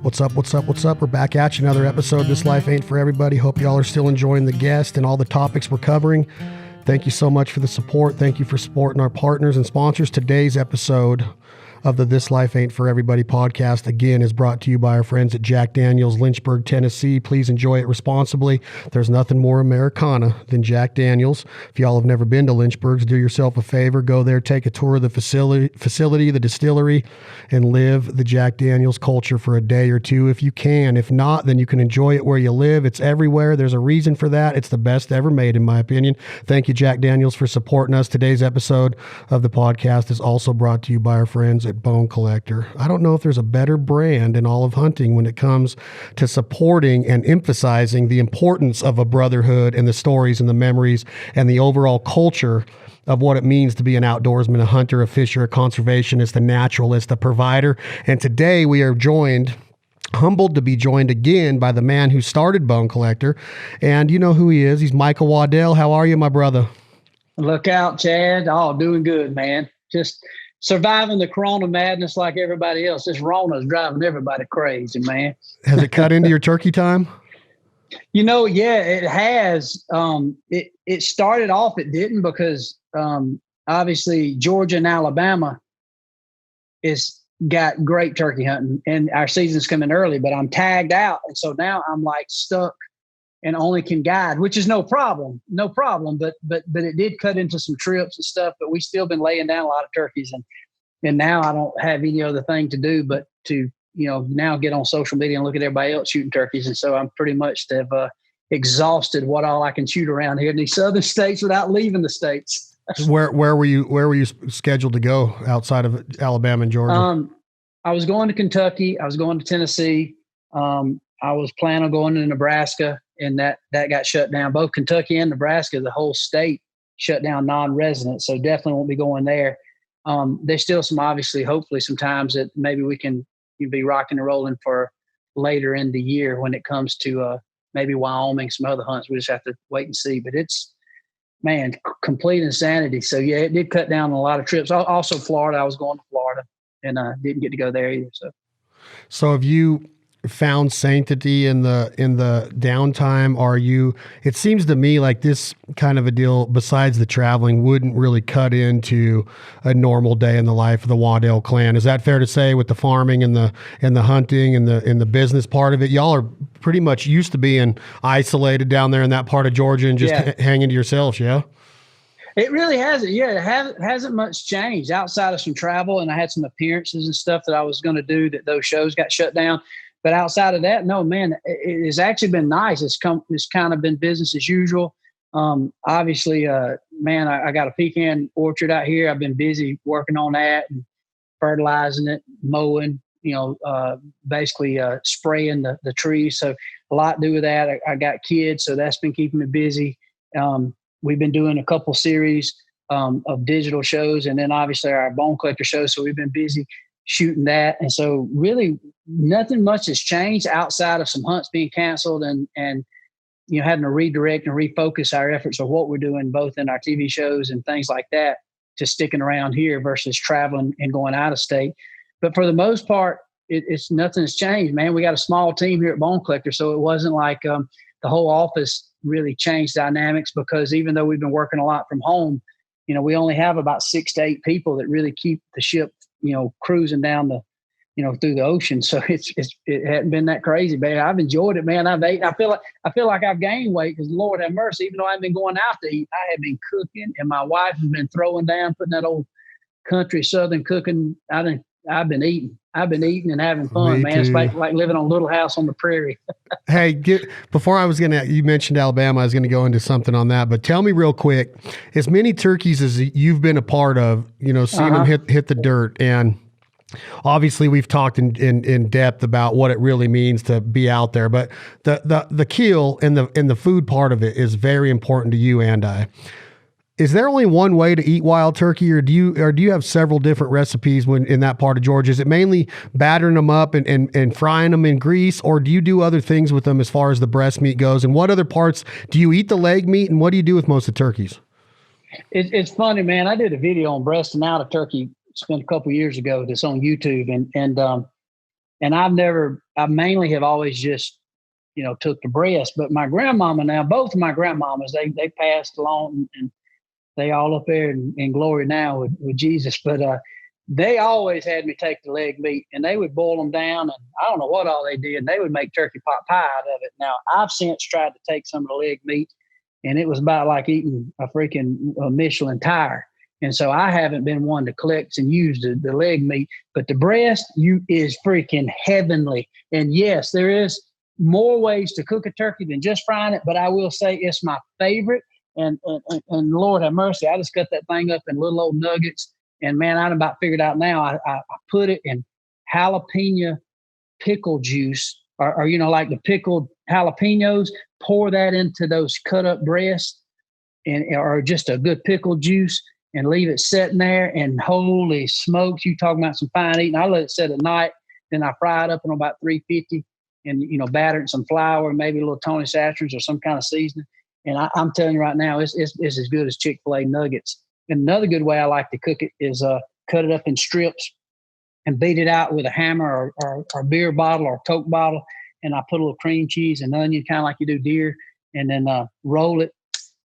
What's up? What's up? What's up? We're back at you. Another episode. This Life Ain't For Everybody. Hope y'all are still enjoying the guest and all the topics we're covering. Thank you so much for the support. Thank you for supporting our partners and sponsors. Today's episode of the This Life Ain't For Everybody podcast, again, is brought to you by our friends at Jack Daniel's, Lynchburg, Tennessee. Please enjoy it responsibly. There's nothing more Americana than Jack Daniel's. If y'all have never been to Lynchburg's, do yourself a favor. Go there, take a tour of the facility, the distillery, and live the Jack Daniel's culture for a day or two if you can. If not, then you can enjoy it where you live. It's everywhere. There's a reason for that. It's the best ever made, in my opinion. Thank you, Jack Daniel's, for supporting us. Today's episode of the podcast is also brought to you by our friends at Bone Collector. I don't know if there's a better brand in all of hunting when it comes to supporting and emphasizing the importance of a brotherhood and the stories and the memories and the overall culture of what it means to be an outdoorsman, a hunter, a fisher, a conservationist, a naturalist, a provider. And today we are humbled to be joined again by the man who started Bone Collector. And you know who he is. He's Michael Waddell. How are you, my brother? Look out, Chad. Oh, doing good, man. Just surviving the corona madness like everybody else. This Rona's driving everybody crazy, man. Has it cut into your turkey time? You know, yeah, it has. It started off, it didn't, because obviously Georgia and Alabama got great turkey hunting, and our season's coming early, but I'm tagged out. And so now I'm like stuck and only can guide, which is no problem. But it did cut into some trips and stuff, but we still been laying down a lot of turkeys, and now I don't have any other thing to do but to, now get on social media and look at everybody else shooting turkeys. And so I'm pretty much have exhausted what all I can shoot around here in these southern states without leaving the states. Where were you scheduled to go outside of Alabama and Georgia? I was going to Kentucky. I was going to Tennessee. I was planning on going to Nebraska, and that got shut down. Both Kentucky and Nebraska, the whole state shut down non-resident. So definitely won't be going there. There's still hopefully some times that maybe we can be rocking and rolling for later in the year when it comes to maybe Wyoming, some other hunts. We just have to wait and see. But it's, man, complete insanity. So yeah, it did cut down on a lot of trips. Also Florida. I was going to Florida and didn't get to go there either. So have you found sanctity in the downtime? It seems to me like this kind of a deal, besides the traveling, wouldn't really cut into a normal day in the life of the Waddell clan. Is that fair to say, with the farming and the hunting and the business part of it? Y'all are pretty much used to being isolated down there in that part of Georgia and just hanging to yourselves. Yeah. It really hasn't. Yeah, it hasn't much changed outside of some travel, and I had some appearances and stuff that I was going to do that those shows got shut down. But outside of that, no, man, it has actually been nice. It's kind of been business as usual. Obviously, man, I got a pecan orchard out here. I've been busy working on that and fertilizing it, mowing, basically spraying the trees. So a lot to do with that. I got kids, so that's been keeping me busy. We've been doing a couple series of digital shows, and then obviously our Bone Collector show. So we've been busy shooting that. And so really nothing much has changed outside of some hunts being canceled and having to redirect and refocus our efforts of what we're doing, both in our TV shows and things like that, to sticking around here versus traveling and going out of state. But for the most part, it's nothing's changed, man. We got a small team here at Bone Collector. So it wasn't like the whole office really changed dynamics, because even though we've been working a lot from home, we only have about 6 to 8 people that really keep the ship cruising down through the ocean. So it hadn't been that crazy, but I've enjoyed it, man. I've ate. I feel like I've gained weight, because Lord have mercy, even though I've been going out to eat, I have been cooking, and my wife has been throwing down, putting that old country Southern cooking. I've been eating and having fun, man. It's like living on Little House on the Prairie. Hey, you mentioned Alabama. I was going to go into something on that, but tell me real quick, as many turkeys as you've been a part of, seeing them hit the dirt, and obviously we've talked in depth about what it really means to be out there, but the kill and the food part of it is very important to you and I. Is there only one way to eat wild turkey, or do you have several different recipes when in that part of Georgia? Is it mainly battering them up and frying them in grease, or do you do other things with them as far as the breast meat goes? And what other parts do you eat the leg meat, and what do you do with most of the turkeys? It's funny, man. I did a video on breasting out a turkey, spent a couple years ago, that's on YouTube, and And I mainly have always just, took the breast. But my grandmama now, both of my grandmamas, they passed along, and they all up there in glory now with Jesus. But they always had me take the leg meat, and they would boil them down, and I don't know what all they did. And they would make turkey pot pie out of it. Now, I've since tried to take some of the leg meat, and it was about like eating a freaking Michelin tire. And so I haven't been one to collect and use the leg meat, but the breast is freaking heavenly. And yes, there is more ways to cook a turkey than just frying it, but I will say it's my favorite. And Lord have mercy, I just cut that thing up in little old nuggets. And man, I'm about figured out now. I put it in jalapeno pickle juice, or like the pickled jalapenos. Pour that into those cut up breasts, or just a good pickle juice, and leave it sitting there. And holy smokes, you talking about some fine eating. I let it sit at night, then I fry it up on about 350, and batter it in some flour, maybe a little Tony Satchers or some kind of seasoning. And I'm telling you right now, it's as good as Chick-fil-A nuggets. And another good way I like to cook it is cut it up in strips and beat it out with a hammer or beer bottle or Coke bottle. And I put a little cream cheese and onion, kind of like you do deer, and then roll it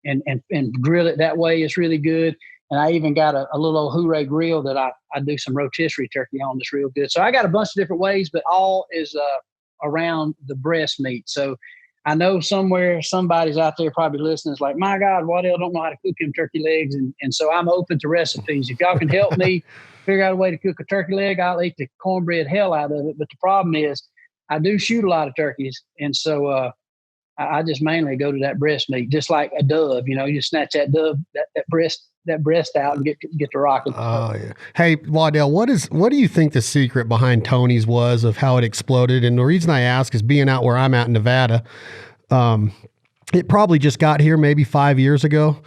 and grill it that way. It's really good. And I even got a little old Hooray grill that I do some rotisserie turkey on that's real good. So I got a bunch of different ways, but all is around the breast meat. So I know somewhere somebody's out there probably listening is like, my God, Waddell don't know how to cook them turkey legs. And so I'm open to recipes. If y'all can help me figure out a way to cook a turkey leg, I'll eat the cornbread hell out of it. But the problem is I do shoot a lot of turkeys. And so I just mainly go to that breast meat, just like a dove. You just snatch that dove, that breast out and get to rocking. Oh yeah. Hey, Waddell, what do you think the secret behind Tony's was of how it exploded? And the reason I ask is being out where I'm at in Nevada, it probably just got here maybe 5 years ago.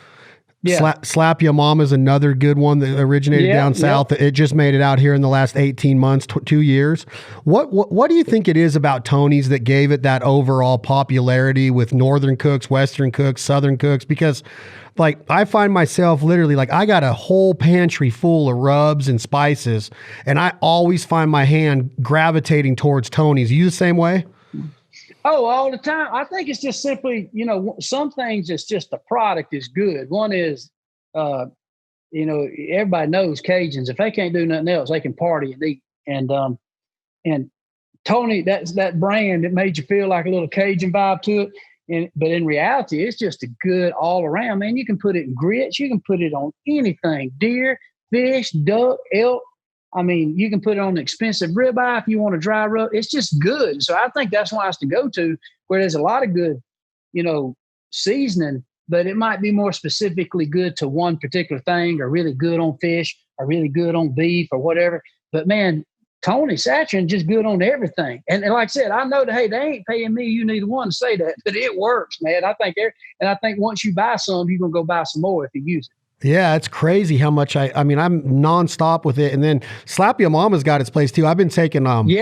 Yeah. Slap Ya Mama is another good one that originated down south. It just made it out here in the last 18 months, 2 years. What do you think it is about Tony's that gave it that overall popularity with Northern cooks, Western cooks, Southern cooks? Because like I find myself literally like I got a whole pantry full of rubs and spices, and I always find my hand gravitating towards Tony's. You the same way? Oh, all the time. I think it's just simply, some things it's just the product is good. One is, everybody knows Cajuns. If they can't do nothing else, they can party and eat. And Tony, that's that brand that made you feel like a little Cajun vibe to it. But in reality, it's just a good all around, man. You can put it in grits. You can put it on anything, deer, fish, duck, elk. I mean, you can put it on an expensive ribeye if you want a dry rub. It's just good. So I think that's why it's to go to, where there's a lot of good, seasoning, but it might be more specifically good to one particular thing, or really good on fish, or really good on beef, or whatever. But man, Tony Satchern just good on everything. And like I said, I know that, hey, they ain't paying me. You need one to say that, but it works, man. I think once you buy some, you're going to go buy some more if you use it. Yeah, it's crazy how much I'm nonstop with it. And then Slap Ya Mama's got its place too. I've been taking, we call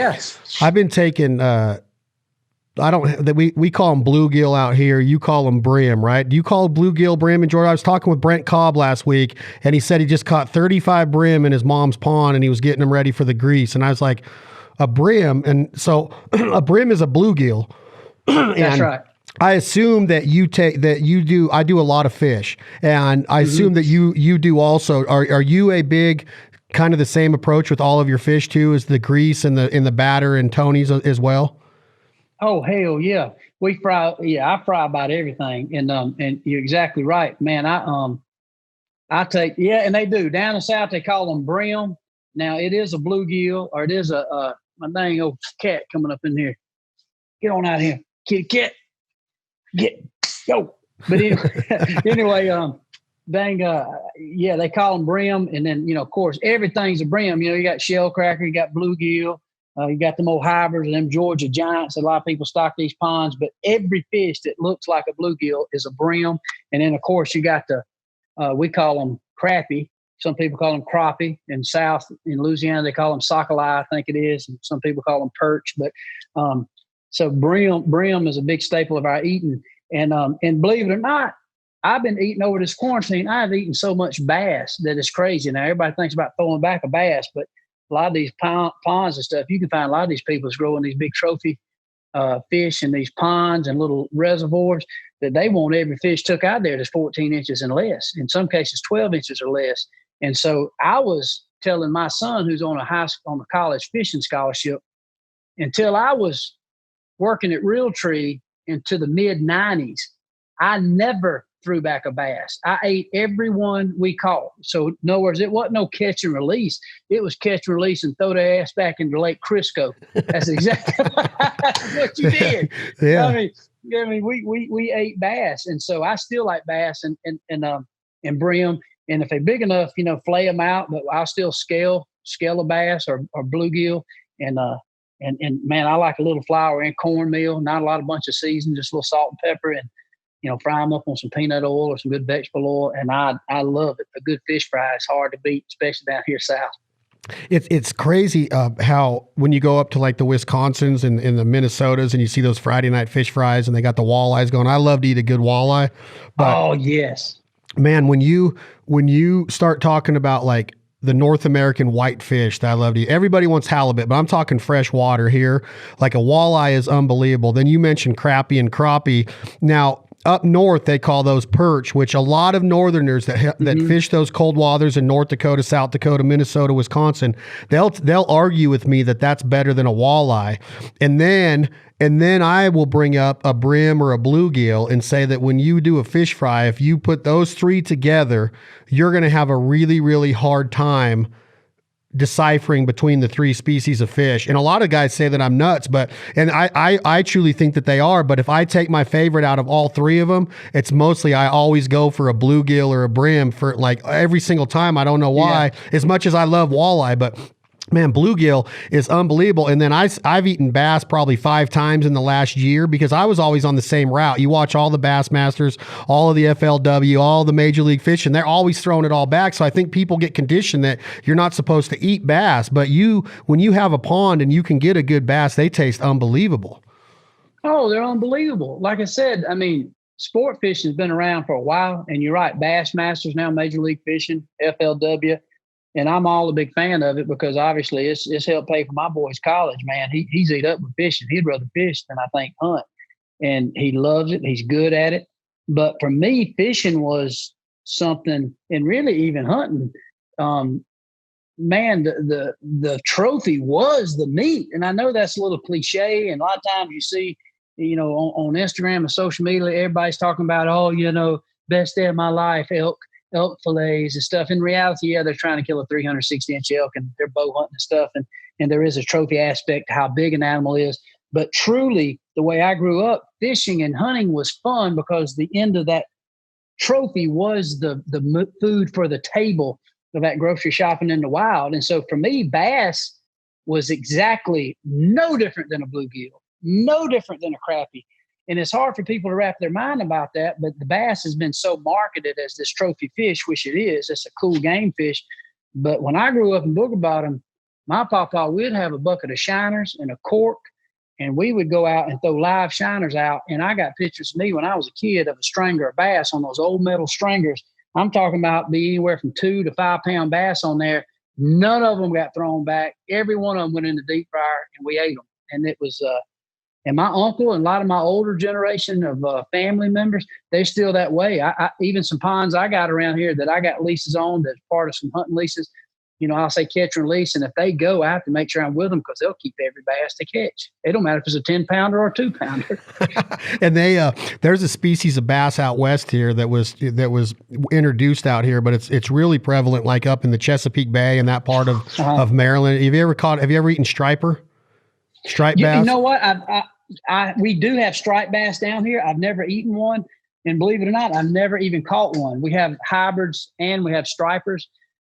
them bluegill out here. You call them brim, right? Do you call bluegill brim in Georgia? I was talking with Brent Cobb last week, and he said he just caught 35 brim in his mom's pond, and he was getting them ready for the grease. And I was like, a brim. And so a brim is a bluegill. That's right. I assume that I do a lot of fish, and I assume that you do also. Are you a big kind of the same approach with all of your fish too, as the grease and the batter and Tony's as well? Oh, hell yeah. We fry. Yeah, I fry about everything. And you're exactly right, man. I take, and they do down in the South, they call them brim. Now it is a bluegill, or it is my dang old cat coming up in here. Get on out here, kitty cat. Go. But anyway, they call them brim. And then, of course, everything's a brim. You got shell cracker, you got bluegill, you got them old hybrids and them Georgia giants. A lot of people stock these ponds, but every fish that looks like a bluegill is a brim. And then, of course, you got we call them crappie. Some people call them crappie. In South, in Louisiana, they call them sockeye, I think it is. And some people call them perch. But so brim is a big staple of our eating. And believe it or not, I've been eating over this quarantine. I've eaten so much bass that it's crazy. Now, everybody thinks about throwing back a bass, but a lot of these ponds and stuff, you can find a lot of these people growing these big trophy fish in these ponds and little reservoirs that they want every fish took out there that's 14 inches and less. In some cases, 12 inches or less. And so I was telling my son, who's on a college fishing scholarship, until I was working at Realtree into the mid-90s, I never threw back a bass. I ate every one we caught. So in other words, it wasn't no catch and release. It was catch and release and throw their ass back into Lake Crisco. That's exactly what you did. Yeah. I mean, we ate bass, and so I still like bass and brim. And if they're big enough, flay them out. But I'll still scale a bass or bluegill. And man, I like a little flour and cornmeal. Not a bunch of seasoning, just a little salt and pepper, and fry them up on some peanut oil or some good vegetable oil. And I love it. A good fish fry is hard to beat, especially down here south. It's crazy how when you go up to like the Wisconsins and the Minnesotas and you see those Friday night fish fries and they got the walleyes going. I love to eat a good walleye. But, oh, yes. Man, when you start talking about like the North American white fish that I love to eat, everybody wants halibut, but I'm talking fresh water here. Like a walleye is unbelievable. Then you mentioned crappie and crappie. Now, up north, they call those perch, which a lot of northerners that fish those cold waters in North Dakota, South Dakota, Minnesota, Wisconsin, they'll argue with me that that's better than a walleye. And then I will bring up a brim or a bluegill and say that when you do a fish fry, if you put those three together, you're going to have a really, really hard time deciphering between the three species of fish. And a lot of guys say that I'm nuts, and I truly think that they are. But if I take my favorite out of all three of them, it's mostly I always go for a bluegill or a brim for like every single time. I don't know why, as much as I love walleye, but man, bluegill is unbelievable. And then I've eaten bass probably 5 times in the last year because I was always on the same route. You watch all the Bassmasters, all of the FLW, all the Major League Fishing, they're always throwing it all back. So I think people get conditioned that you're not supposed to eat bass. But when you have a pond and you can get a good bass, they taste unbelievable. Oh, they're unbelievable. Like I said, I mean, sport fishing has been around for a while. And you're right, Bassmasters now, Major League Fishing, FLW. And I'm all a big fan of it because obviously it's helped pay for my boy's college, man. He's eat up with fishing. He'd rather fish than I think hunt. And he loves it. He's good at it. But for me, fishing was something, and really even hunting, man, the trophy was the meat. And I know that's a little cliche. And a lot of times you see, on Instagram and social media, everybody's talking about, best day of my life, elk fillets and stuff. In reality, they're trying to kill a 360-inch elk and they're bow hunting and stuff. And there is a trophy aspect to how big an animal is. But truly, the way I grew up, fishing and hunting was fun because the end of that trophy was the food for the table of that grocery shopping in the wild. And so for me, bass was exactly no different than a bluegill, no different than a crappie. And it's hard for people to wrap their mind about that, but the bass has been so marketed as this trophy fish, which it is. It's a cool game fish. But when I grew up in Booger Bottom, my papa would have a bucket of shiners and a cork, and we would go out and throw live shiners out. And I got pictures of me when I was a kid of a stringer of bass on those old metal stringers. I'm talking about be anywhere from 2 to 5 pound bass on there. None of them got thrown back. Every one of them went in the deep fryer, and we ate them. And it was and my uncle and a lot of my older generation of family members, they're still that way. I even some ponds I got around here that I got leases on that's part of some hunting leases. I'll say catch and release. And if they go, I have to make sure I'm with them because they'll keep every bass they catch. It don't matter if it's a 10-pounder or a 2-pounder. And there's a species of bass out west here that was introduced out here, but it's really prevalent, like up in the Chesapeake Bay and that part of Maryland. Have you ever eaten striper? Striped bass? You know what? We do have striped bass down here. I've never eaten one. And believe it or not, I've never even caught one. We have hybrids and we have stripers,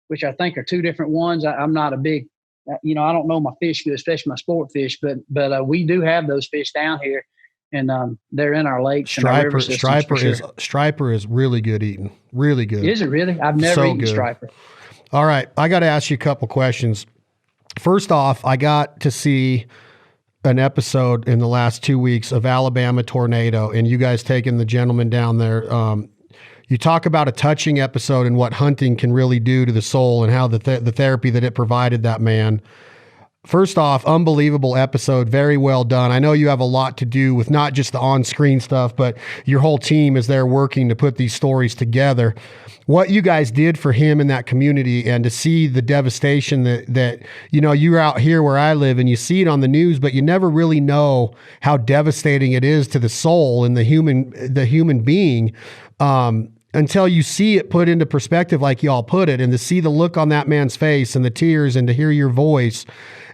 which I think are 2 different ones. I'm not a big, I don't know my fish good, especially my sport fish, but we do have those fish down here, and they're in our lakes. Striper is really good eating. Really good. Is it really? I've never eaten striper. All right. I got to ask you a couple questions. First off, I got to see an episode in the last 2 weeks of Alabama tornado, and you guys taking the gentleman down there. You talk about a touching episode and what hunting can really do to the soul and how the therapy that it provided that man. First off, unbelievable episode. Very well done. I know you have a lot to do with not just the on-screen stuff, but your whole team is there working to put these stories together. What you guys did for him in that community, and to see the devastation that you're out here where I live and you see it on the news, but you never really know how devastating it is to the soul and the human being. Until you see it put into perspective like y'all put it, and to see the look on that man's face and the tears and to hear your voice,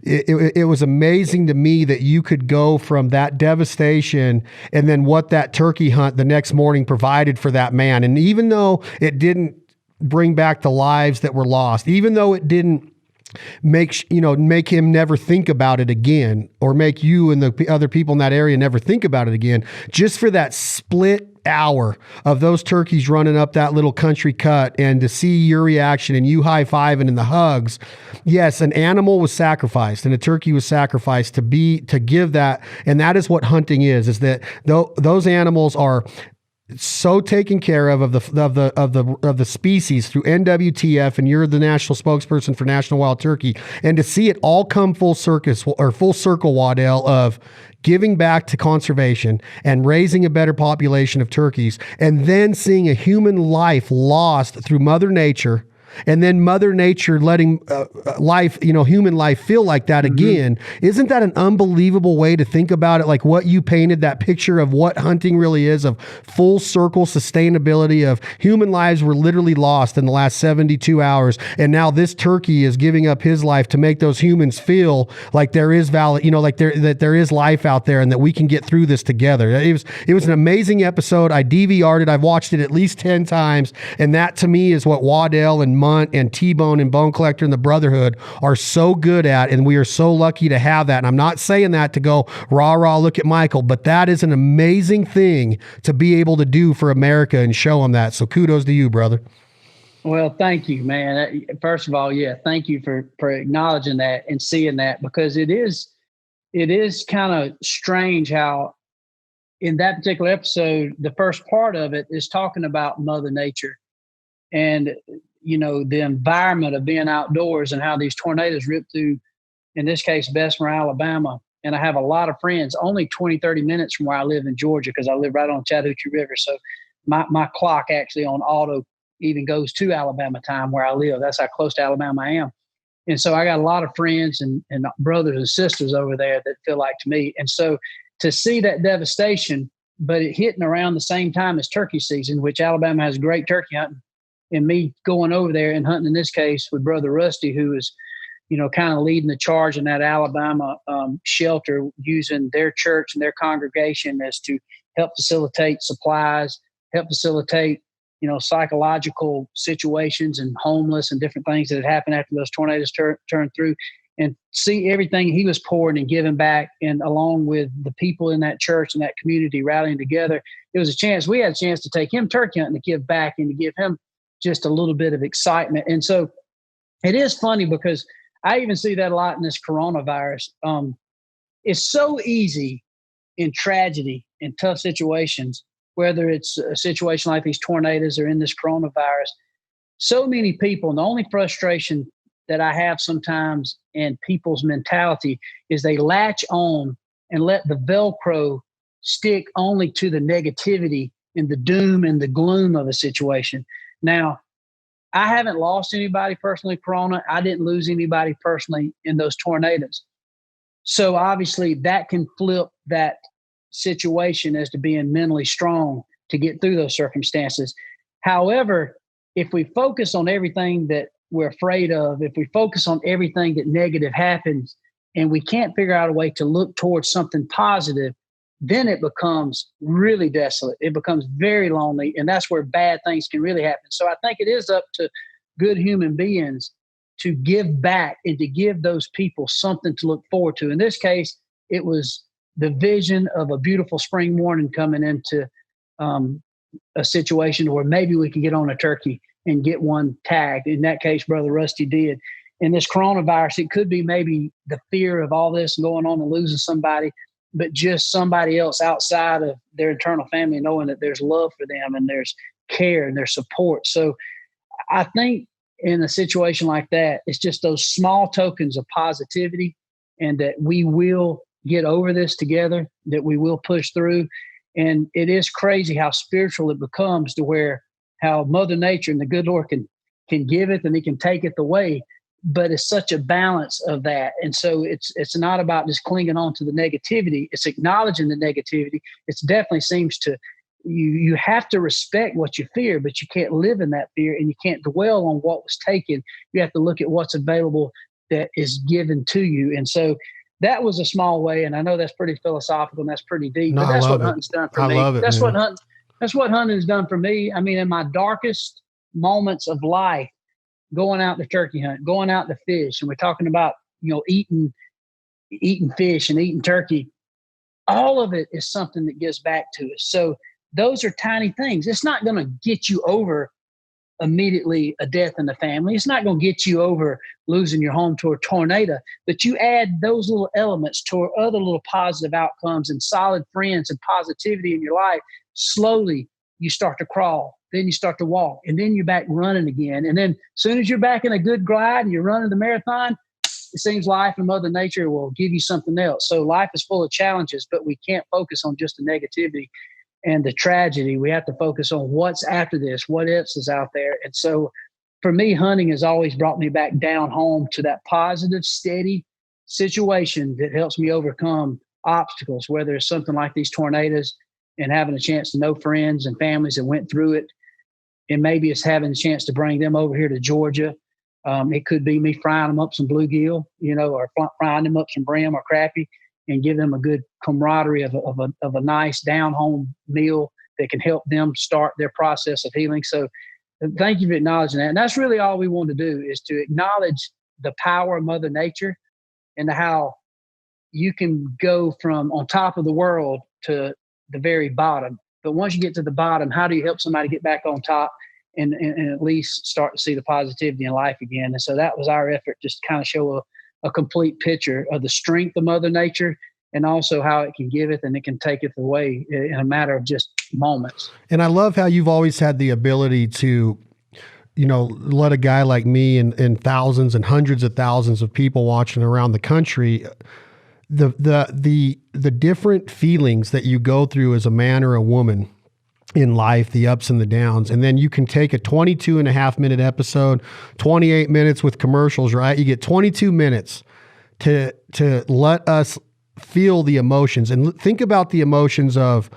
it was amazing to me that you could go from that devastation and then what that turkey hunt the next morning provided for that man. And even though it didn't bring back the lives that were lost, even though it didn't make him never think about it again, or make you and the other people in that area never think about it again, just for that split hour of those turkeys running up that little country cut and to see your reaction and you high-fiving and the hugs. Yes, an animal was sacrificed and a turkey was sacrificed to give that. And that is what hunting is that those animals are so taken care of the species through NWTF, and you're the national spokesperson for National Wild Turkey, and to see it all come full circle, Waddell, of giving back to conservation and raising a better population of turkeys, and then seeing a human life lost through Mother Nature. And then Mother Nature letting human life feel like that again. Isn't that an unbelievable way to think about it? Like what you painted, that picture of what hunting really is, of full circle sustainability of human lives were literally lost in the last 72 hours. And now this turkey is giving up his life to make those humans feel like there is that there is life out there and that we can get through this together. It was an amazing episode. I DVR'd it. I've watched it at least 10 times. And that to me is what Waddell and Mundt and T-Bone and Bone Collector and the Brotherhood are so good at, and we are so lucky to have that. And I'm not saying that to go rah, look at Michael, but that is an amazing thing to be able to do for America and show them that. So kudos to you, brother. Well, thank you, man. First of all, thank you for acknowledging that and seeing that, because it is kind of strange how in that particular episode, the first part of it is talking about Mother Nature and the environment of being outdoors and how these tornadoes rip through, in this case, Bessemer, Alabama. And I have a lot of friends only 20, 30 minutes from where I live in Georgia, because I live right on the Chattahoochee River. So my clock actually on auto even goes to Alabama time where I live. That's how close to Alabama I am. And so I got a lot of friends and brothers and sisters over there that feel like to me. And so to see that devastation, but it hitting around the same time as turkey season, which Alabama has great turkey hunting, and me going over there and hunting, in this case, with Brother Rusty, who is, kind of leading the charge in that Alabama shelter, using their church and their congregation as to help facilitate supplies, help facilitate, psychological situations and homeless and different things that had happened after those tornadoes turned through, and see everything he was pouring and giving back. And along with the people in that church and that community rallying together, we had a chance to take him turkey hunting, to give back and to give him just a little bit of excitement. And so it is funny, because I even see that a lot in this coronavirus. It's so easy in tragedy and tough situations, whether it's a situation like these tornadoes or in this coronavirus. So many people, and the only frustration that I have sometimes in people's mentality is they latch on and let the Velcro stick only to the negativity and the doom and the gloom of a situation. Now, I haven't lost anybody personally, Corona. I didn't lose anybody personally in those tornadoes. So obviously that can flip that situation as to being mentally strong to get through those circumstances. However, if we focus on everything that we're afraid of, if we focus on everything that negative happens, and we can't figure out a way to look towards something positive, then it becomes really desolate. It becomes very lonely, and that's where bad things can really happen. So I think it is up to good human beings to give back and to give those people something to look forward to. In this case, it was the vision of a beautiful spring morning coming into a situation where maybe we could get on a turkey and get one tagged. In that case, Brother Rusty did. In this coronavirus, it could be maybe the fear of all this going on and losing somebody, but just somebody else outside of their internal family knowing that there's love for them and there's care and their support. So I think in a situation like that, it's just those small tokens of positivity, and that we will get over this together, that we will push through. And it is crazy how spiritual it becomes, to where how Mother Nature and the good Lord can give it and he can take it away. But it's such a balance of that. And so it's not about just clinging on to the negativity. It's acknowledging the negativity. It definitely seems to, you have to respect what you fear, but you can't live in that fear, and you can't dwell on what was taken. You have to look at what's available that is given to you. And so that was a small way. And I know that's pretty philosophical and that's pretty deep, but that's what hunting's done for me. That's what hunting's done for me. I mean, in my darkest moments of life, going out to turkey hunt, going out to fish, and we're talking about, eating fish and eating turkey. All of it is something that gives back to us. So those are tiny things. It's not going to get you over immediately a death in the family. It's not going to get you over losing your home to a tornado, but you add those little elements to other little positive outcomes and solid friends and positivity in your life. Slowly you start to crawl, then you start to walk, and then you're back running again. And then as soon as you're back in a good glide and you're running the marathon, it seems life and Mother Nature will give you something else. So life is full of challenges, but we can't focus on just the negativity and the tragedy. We have to focus on what's after this, what else is out there. And so for me, hunting has always brought me back down home to that positive, steady situation that helps me overcome obstacles, whether it's something like these tornadoes and having a chance to know friends and families that went through it. And maybe it's having a chance to bring them over here to Georgia. It could be me frying them up some bluegill, or frying them up some brim or crappie, and give them a good camaraderie of a nice down-home meal that can help them start their process of healing. So thank you for acknowledging that. And that's really all we want to do, is to acknowledge the power of Mother Nature and how you can go from on top of the world to the very bottom. But once you get to the bottom, how do you help somebody get back on top and at least start to see the positivity in life again? And so that was our effort, just to kind of show a complete picture of the strength of Mother Nature, and also how it can give it and it can take it away in a matter of just moments. And I love how you've always had the ability to, let a guy like me and thousands and hundreds of thousands of people watching around the country, the different feelings that you go through as a man or a woman in life, the ups and the downs. And then you can take a 22.5-minute episode, 28 minutes with commercials, right? You get 22 minutes to let us feel the emotions, and think about the emotions of,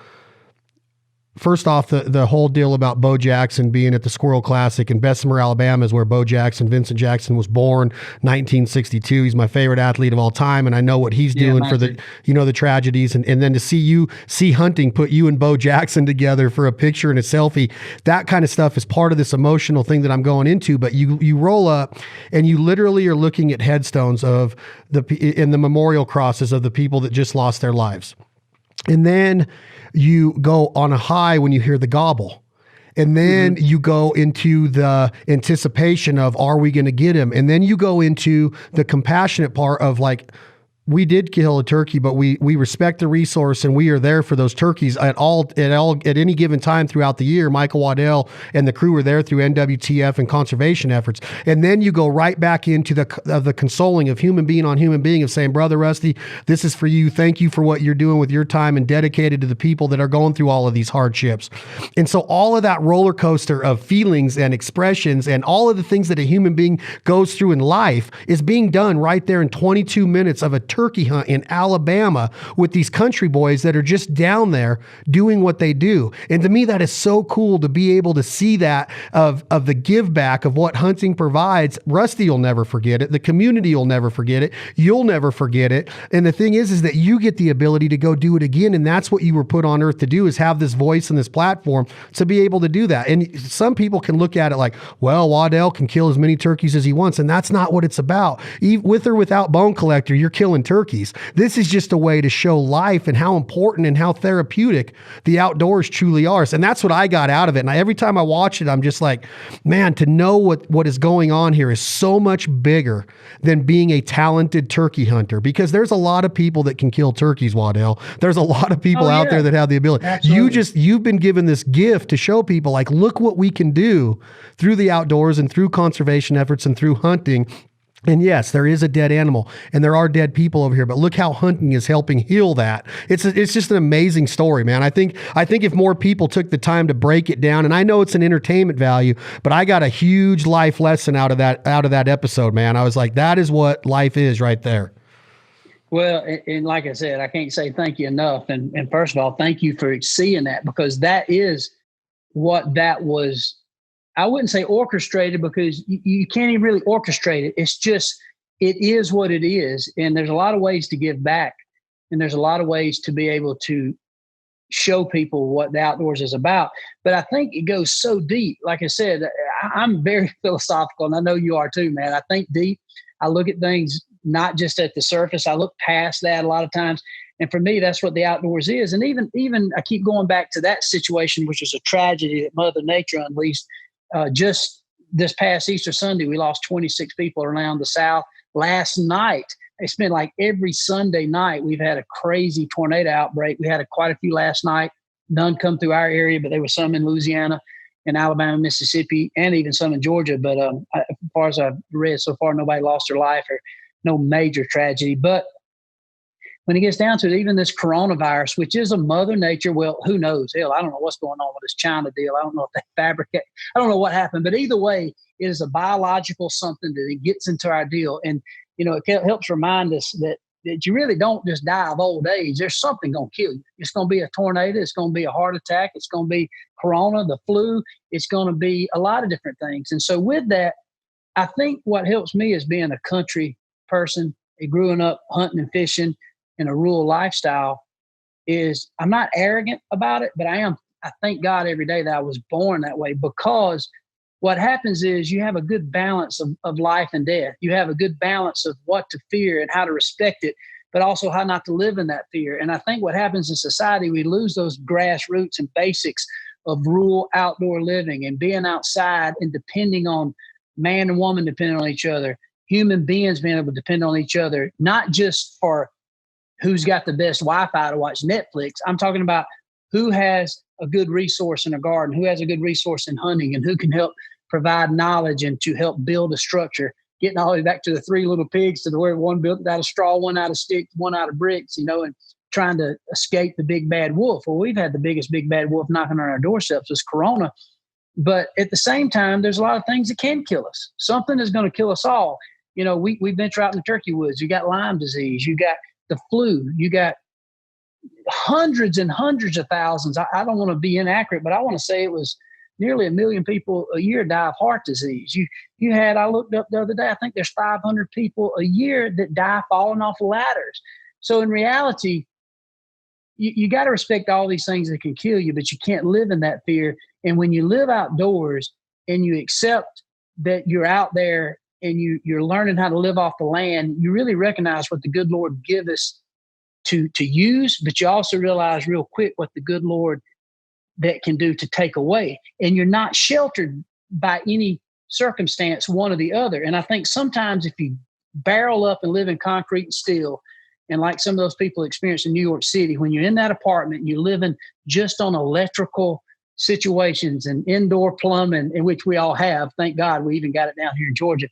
first off, the whole deal about Bo Jackson being at the Squirrel Classic in Bessemer, Alabama, is where Bo Jackson, Vincent Jackson, was born, 1962. He's my favorite athlete of all time, and I know what he's doing for the, the tragedies. And then to see hunting put you and Bo Jackson together for a picture and a selfie, that kind of stuff is part of this emotional thing that I'm going into. But you roll up and you literally are looking at headstones of in the memorial crosses of the people that just lost their lives. And then you go on a high when you hear the gobble. And then you go into the anticipation of, are we going to get him? And then you go into the compassionate part of, like, we did kill a turkey, but we respect the resource, and we are there for those turkeys at any given time throughout the year. Michael Waddell and the crew were there through NWTF and conservation efforts. And then you go right back into the consoling of human being on human being, of saying, Brother Rusty, this is for you. Thank you for what you're doing with your time, and dedicated to the people that are going through all of these hardships. And so all of that roller coaster of feelings and expressions and all of the things that a human being goes through in life is being done right there in 22 minutes of a turkey hunt in Alabama with these country boys that are just down there doing what they do. And to me, that is so cool to be able to see that of the give back of what hunting provides. Rusty will never forget it. The community will never forget it. You'll never forget it. And the thing is that you get the ability to go do it again. And that's what you were put on earth to do, is have this voice and this platform to be able to do that. And some people can look at it like, well, Waddell can kill as many turkeys as he wants. And that's not what it's about. With or without Bone Collector, you're killing turkeys. This is just a way to show life and how important and how therapeutic the outdoors truly are. And that's what I got out of it. And every time I watch it, I'm just like, man, to know what is going on here is so much bigger than being a talented turkey hunter, because there's a lot of people that can kill turkeys, Waddell. There's a lot of people out there that have the ability. Absolutely. You've been given this gift to show people, like, look what we can do through the outdoors and through conservation efforts and through hunting. And yes, there is a dead animal and there are dead people over here, but look how hunting is helping heal that. It's just an amazing story, man. I think if more people took the time to break it down, and I know it's an entertainment value, but I got a huge life lesson out of that episode, man. I was like, that is what life is right there. Well, and like I said, I can't say thank you enough. And first of all, thank you for seeing that, because that is what that was. I wouldn't say orchestrated, because you can't even really orchestrate it. It's just, it is what it is. And there's a lot of ways to give back. And there's a lot of ways to be able to show people what the outdoors is about. But I think it goes so deep. Like I said, I'm very philosophical, and I know you are too, man. I think deep. I look at things not just at the surface. I look past that a lot of times. And for me, that's what the outdoors is. And even I keep going back to that situation, which was a tragedy that Mother Nature unleashed. Just this past Easter Sunday, we lost 26 people around the South. Last night, it's been like every Sunday night, we've had a crazy tornado outbreak. We had quite a few last night. None come through our area, but there were some in Louisiana and Alabama, Mississippi, and even some in Georgia. But as far as I've read so far, nobody lost their life or no major tragedy. But when it gets down to it, even this coronavirus, which is a Mother Nature, well, who knows? Hell, I don't know what's going on with this China deal. I don't know if they fabricate. I don't know what happened. But either way, it is a biological something that it gets into our deal. And, it helps remind us that you really don't just die of old age. There's something going to kill you. It's going to be a tornado. It's going to be a heart attack. It's going to be corona, the flu. It's going to be a lot of different things. And so with that, I think what helps me is being a country person, growing up hunting and fishing in a rural lifestyle, is I'm not arrogant about it, but I thank God every day that I was born that way, because what happens is you have a good balance of life and death. You have a good balance of what to fear and how to respect it, but also how not to live in that fear. And I think what happens in society, we lose those grassroots and basics of rural outdoor living and being outside and depending on man and woman, depending on each other, human beings being able to depend on each other, not just for who's got the best Wi-Fi to watch Netflix. I'm talking about who has a good resource in a garden, who has a good resource in hunting, and who can help provide knowledge and to help build a structure, getting all the way back to the three little pigs, to the where one built out of straw, one out of sticks, one out of bricks, and trying to escape the big bad wolf. Well, we've had the biggest big bad wolf knocking on our doorsteps is Corona. But at the same time, there's a lot of things that can kill us. Something is going to kill us all. We venture out in the turkey woods. You got Lyme disease. You got the flu. You got hundreds and hundreds of thousands. I don't want to be inaccurate, but I want to say it was nearly 1 million people a year die of heart disease. You had, I looked up the other day, I think there's 500 people a year that die falling off ladders. So in reality, you got to respect all these things that can kill you, but you can't live in that fear. And when you live outdoors and you accept that you're out there and you're learning how to live off the land, you really recognize what the good Lord give us to use, but you also realize real quick what the good Lord that can do to take away. And you're not sheltered by any circumstance, one or the other. And I think sometimes if you barrel up and live in concrete and steel, and like some of those people experience in New York City, when you're in that apartment and you're living just on electrical situations and indoor plumbing, in which we all have, thank God we even got it down here in Georgia,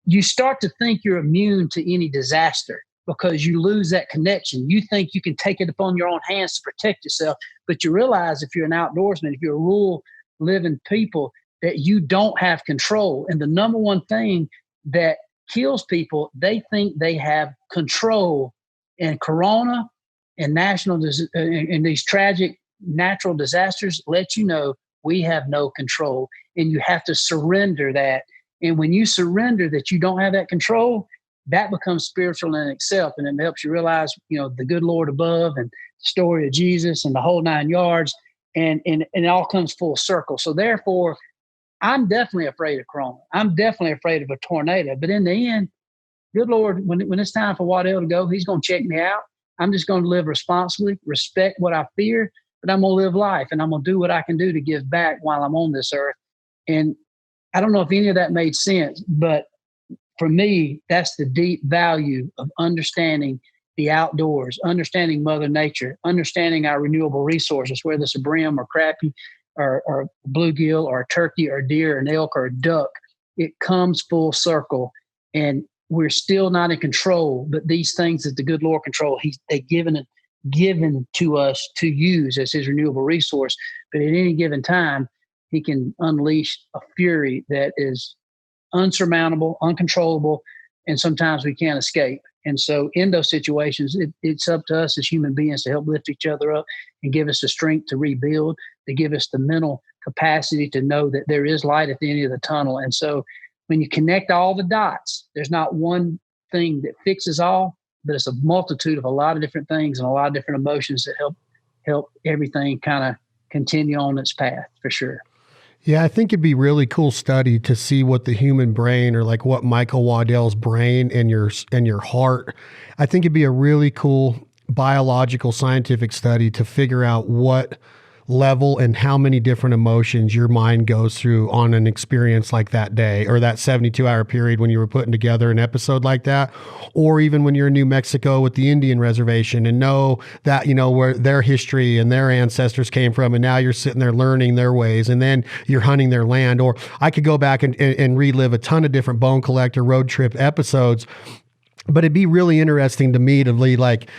you start to think you're immune to any disaster because you lose that connection. You think you can take it upon your own hands to protect yourself, but you realize if you're an outdoorsman, if you're a rural living people, that you don't have control. And the number one thing that kills people, they think they have control. And Corona and and these tragic natural disasters let you know we have no control, and you have to surrender that. And when you surrender that you don't have that control, that becomes spiritual in itself, and it helps you realize, the good Lord above and the story of Jesus and the whole 9 yards, and it all comes full circle. So therefore, I'm definitely afraid of Corona. I'm definitely afraid of a tornado. But in the end, good Lord, when it's time for Waddell to go, he's going to check me out. I'm just going to live responsibly, respect what I fear, but I'm going to live life, and I'm going to do what I can do to give back while I'm on this earth. And I don't know if any of that made sense, but for me, that's the deep value of understanding the outdoors, understanding Mother Nature, understanding our renewable resources, whether it's a brim or crappie or bluegill or a turkey or deer or an elk or a duck. It comes full circle, and we're still not in control. But these things that the good Lord control, they're given to us to use as his renewable resource. But at any given time, he can unleash a fury that is unsurmountable, uncontrollable, and sometimes we can't escape. And so in those situations, it's up to us as human beings to help lift each other up and give us the strength to rebuild, to give us the mental capacity to know that there is light at the end of the tunnel. And so when you connect all the dots, there's not one thing that fixes all, but it's a multitude of a lot of different things and a lot of different emotions that help everything kind of continue on its path, for sure. Yeah, I think it'd be really cool study to see what the human brain, or like what Michael Waddell's brain and your heart. I think it'd be a really cool biological scientific study to figure out what level and how many different emotions your mind goes through on an experience like that day, or that 72-hour period when you were putting together an episode like that, or even when you're in New Mexico with the Indian reservation and know that, where their history and their ancestors came from, and now you're sitting there learning their ways, and then you're hunting their land. Or I could go back and relive a ton of different Bone Collector road trip episodes, but it'd be really interesting to me to be like,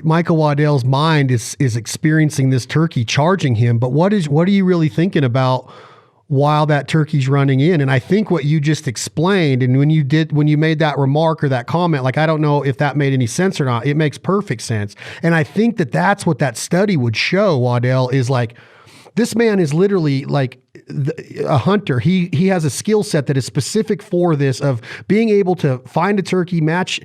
Michael Waddell's mind is experiencing this turkey charging him, but what are you really thinking about while that turkey's running in? And I think what you just explained, and when you made that remark or that comment, like, I don't know if that made any sense or not. It makes perfect sense. And I think that that's what that study would show, Waddell, is like, this man is literally like a hunter. He has a skill set that is specific for this, of being able to find a turkey, match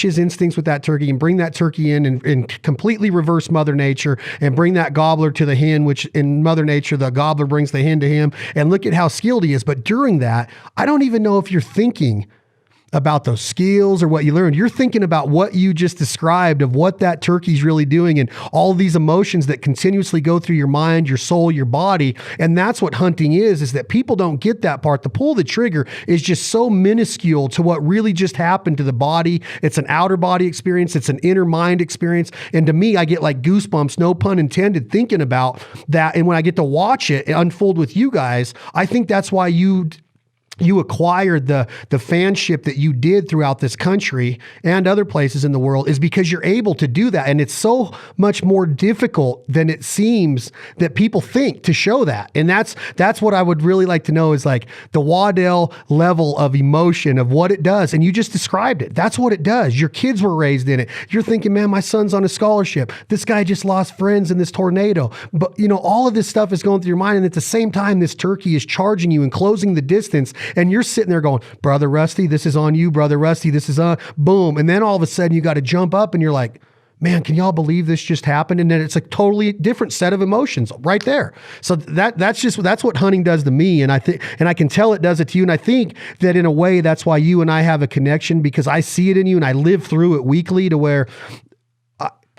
his instincts with that turkey, and bring that turkey in and completely reverse Mother Nature, and bring that gobbler to the hen, which in Mother Nature, the gobbler brings the hen to him. And look at how skilled he is. But during that, I don't even know if you're thinking about those skills or what you learned. You're thinking about what you just described, of what that turkey's really doing, and all these emotions that continuously go through your mind, your soul, your body. And that's what hunting is that people don't get that part. The pull of the trigger is just so minuscule to what really just happened to the body. It's an outer body experience. It's an inner mind experience. And to me, I get like goosebumps, no pun intended, thinking about that. And when I get to watch it unfold with you guys, I think that's why you acquired the fanship that you did throughout this country and other places in the world, is because you're able to do that. And it's so much more difficult than it seems that people think to show that. And that's what I would really like to know, is like the Waddell level of emotion of what it does. And you just described it. That's what it does. Your kids were raised in it. You're thinking, man, my son's on a scholarship. This guy just lost friends in this tornado. But all of this stuff is going through your mind. And at the same time, this turkey is charging you and closing the distance. And you're sitting there going, Brother Rusty, this is on you. Brother Rusty, this is on. Boom. And then all of a sudden you got to jump up and you're like, man, can y'all believe this just happened? And then it's a totally different set of emotions right there. So that's what hunting does to me. And I can tell it does it to you. And I think that in a way, that's why you and I have a connection, because I see it in you and I live through it weekly, to where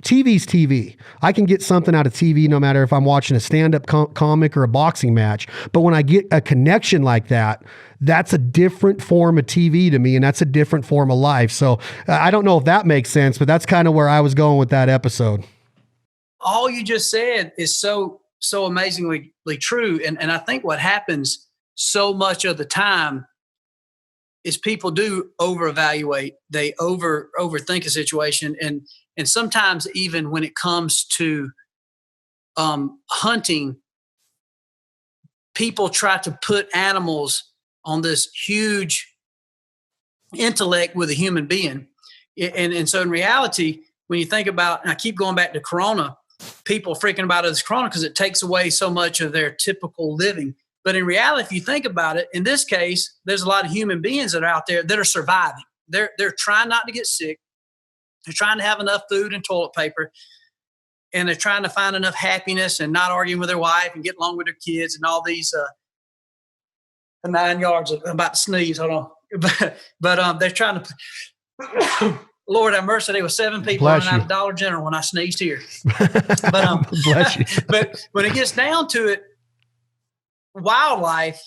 TV's TV. I can get something out of TV no matter if I'm watching a stand-up comic or a boxing match. But when I get a connection like that, that's a different form of TV to me, and that's a different form of life. So I don't know if that makes sense, but that's kind of where I was going with that episode. All you just said is so amazingly true. And I think what happens so much of the time is people do over-evaluate. They overthink a situation. And sometimes even when it comes to hunting, people try to put animals on this huge intellect with a human being. And so in reality, when you think about, and I keep going back to Corona, people freaking about this Corona because it takes away so much of their typical living. But in reality, if you think about it, in this case, there's a lot of human beings that are out there that are surviving. They're trying not to get sick. They're trying to have enough food and toilet paper. And they're trying to find enough happiness and not arguing with their wife and get along with their kids and all these 9 yards. I'm about to sneeze. Hold on. but they're trying to. Lord have mercy, there was 7 people running out of Dollar General when I sneezed here. But Bless you. But when it gets down to it, wildlife,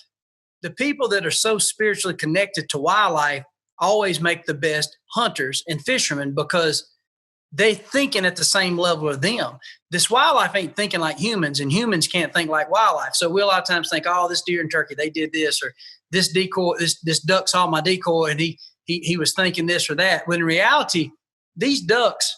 the people that are so spiritually connected to wildlife always make the best hunters and fishermen because they thinking at the same level of them. This wildlife ain't thinking like humans, and humans can't think like wildlife. So we a lot of times think, oh, this deer and turkey, they did this, or this decoy, this duck saw my decoy and he was thinking this or that. When in reality, these ducks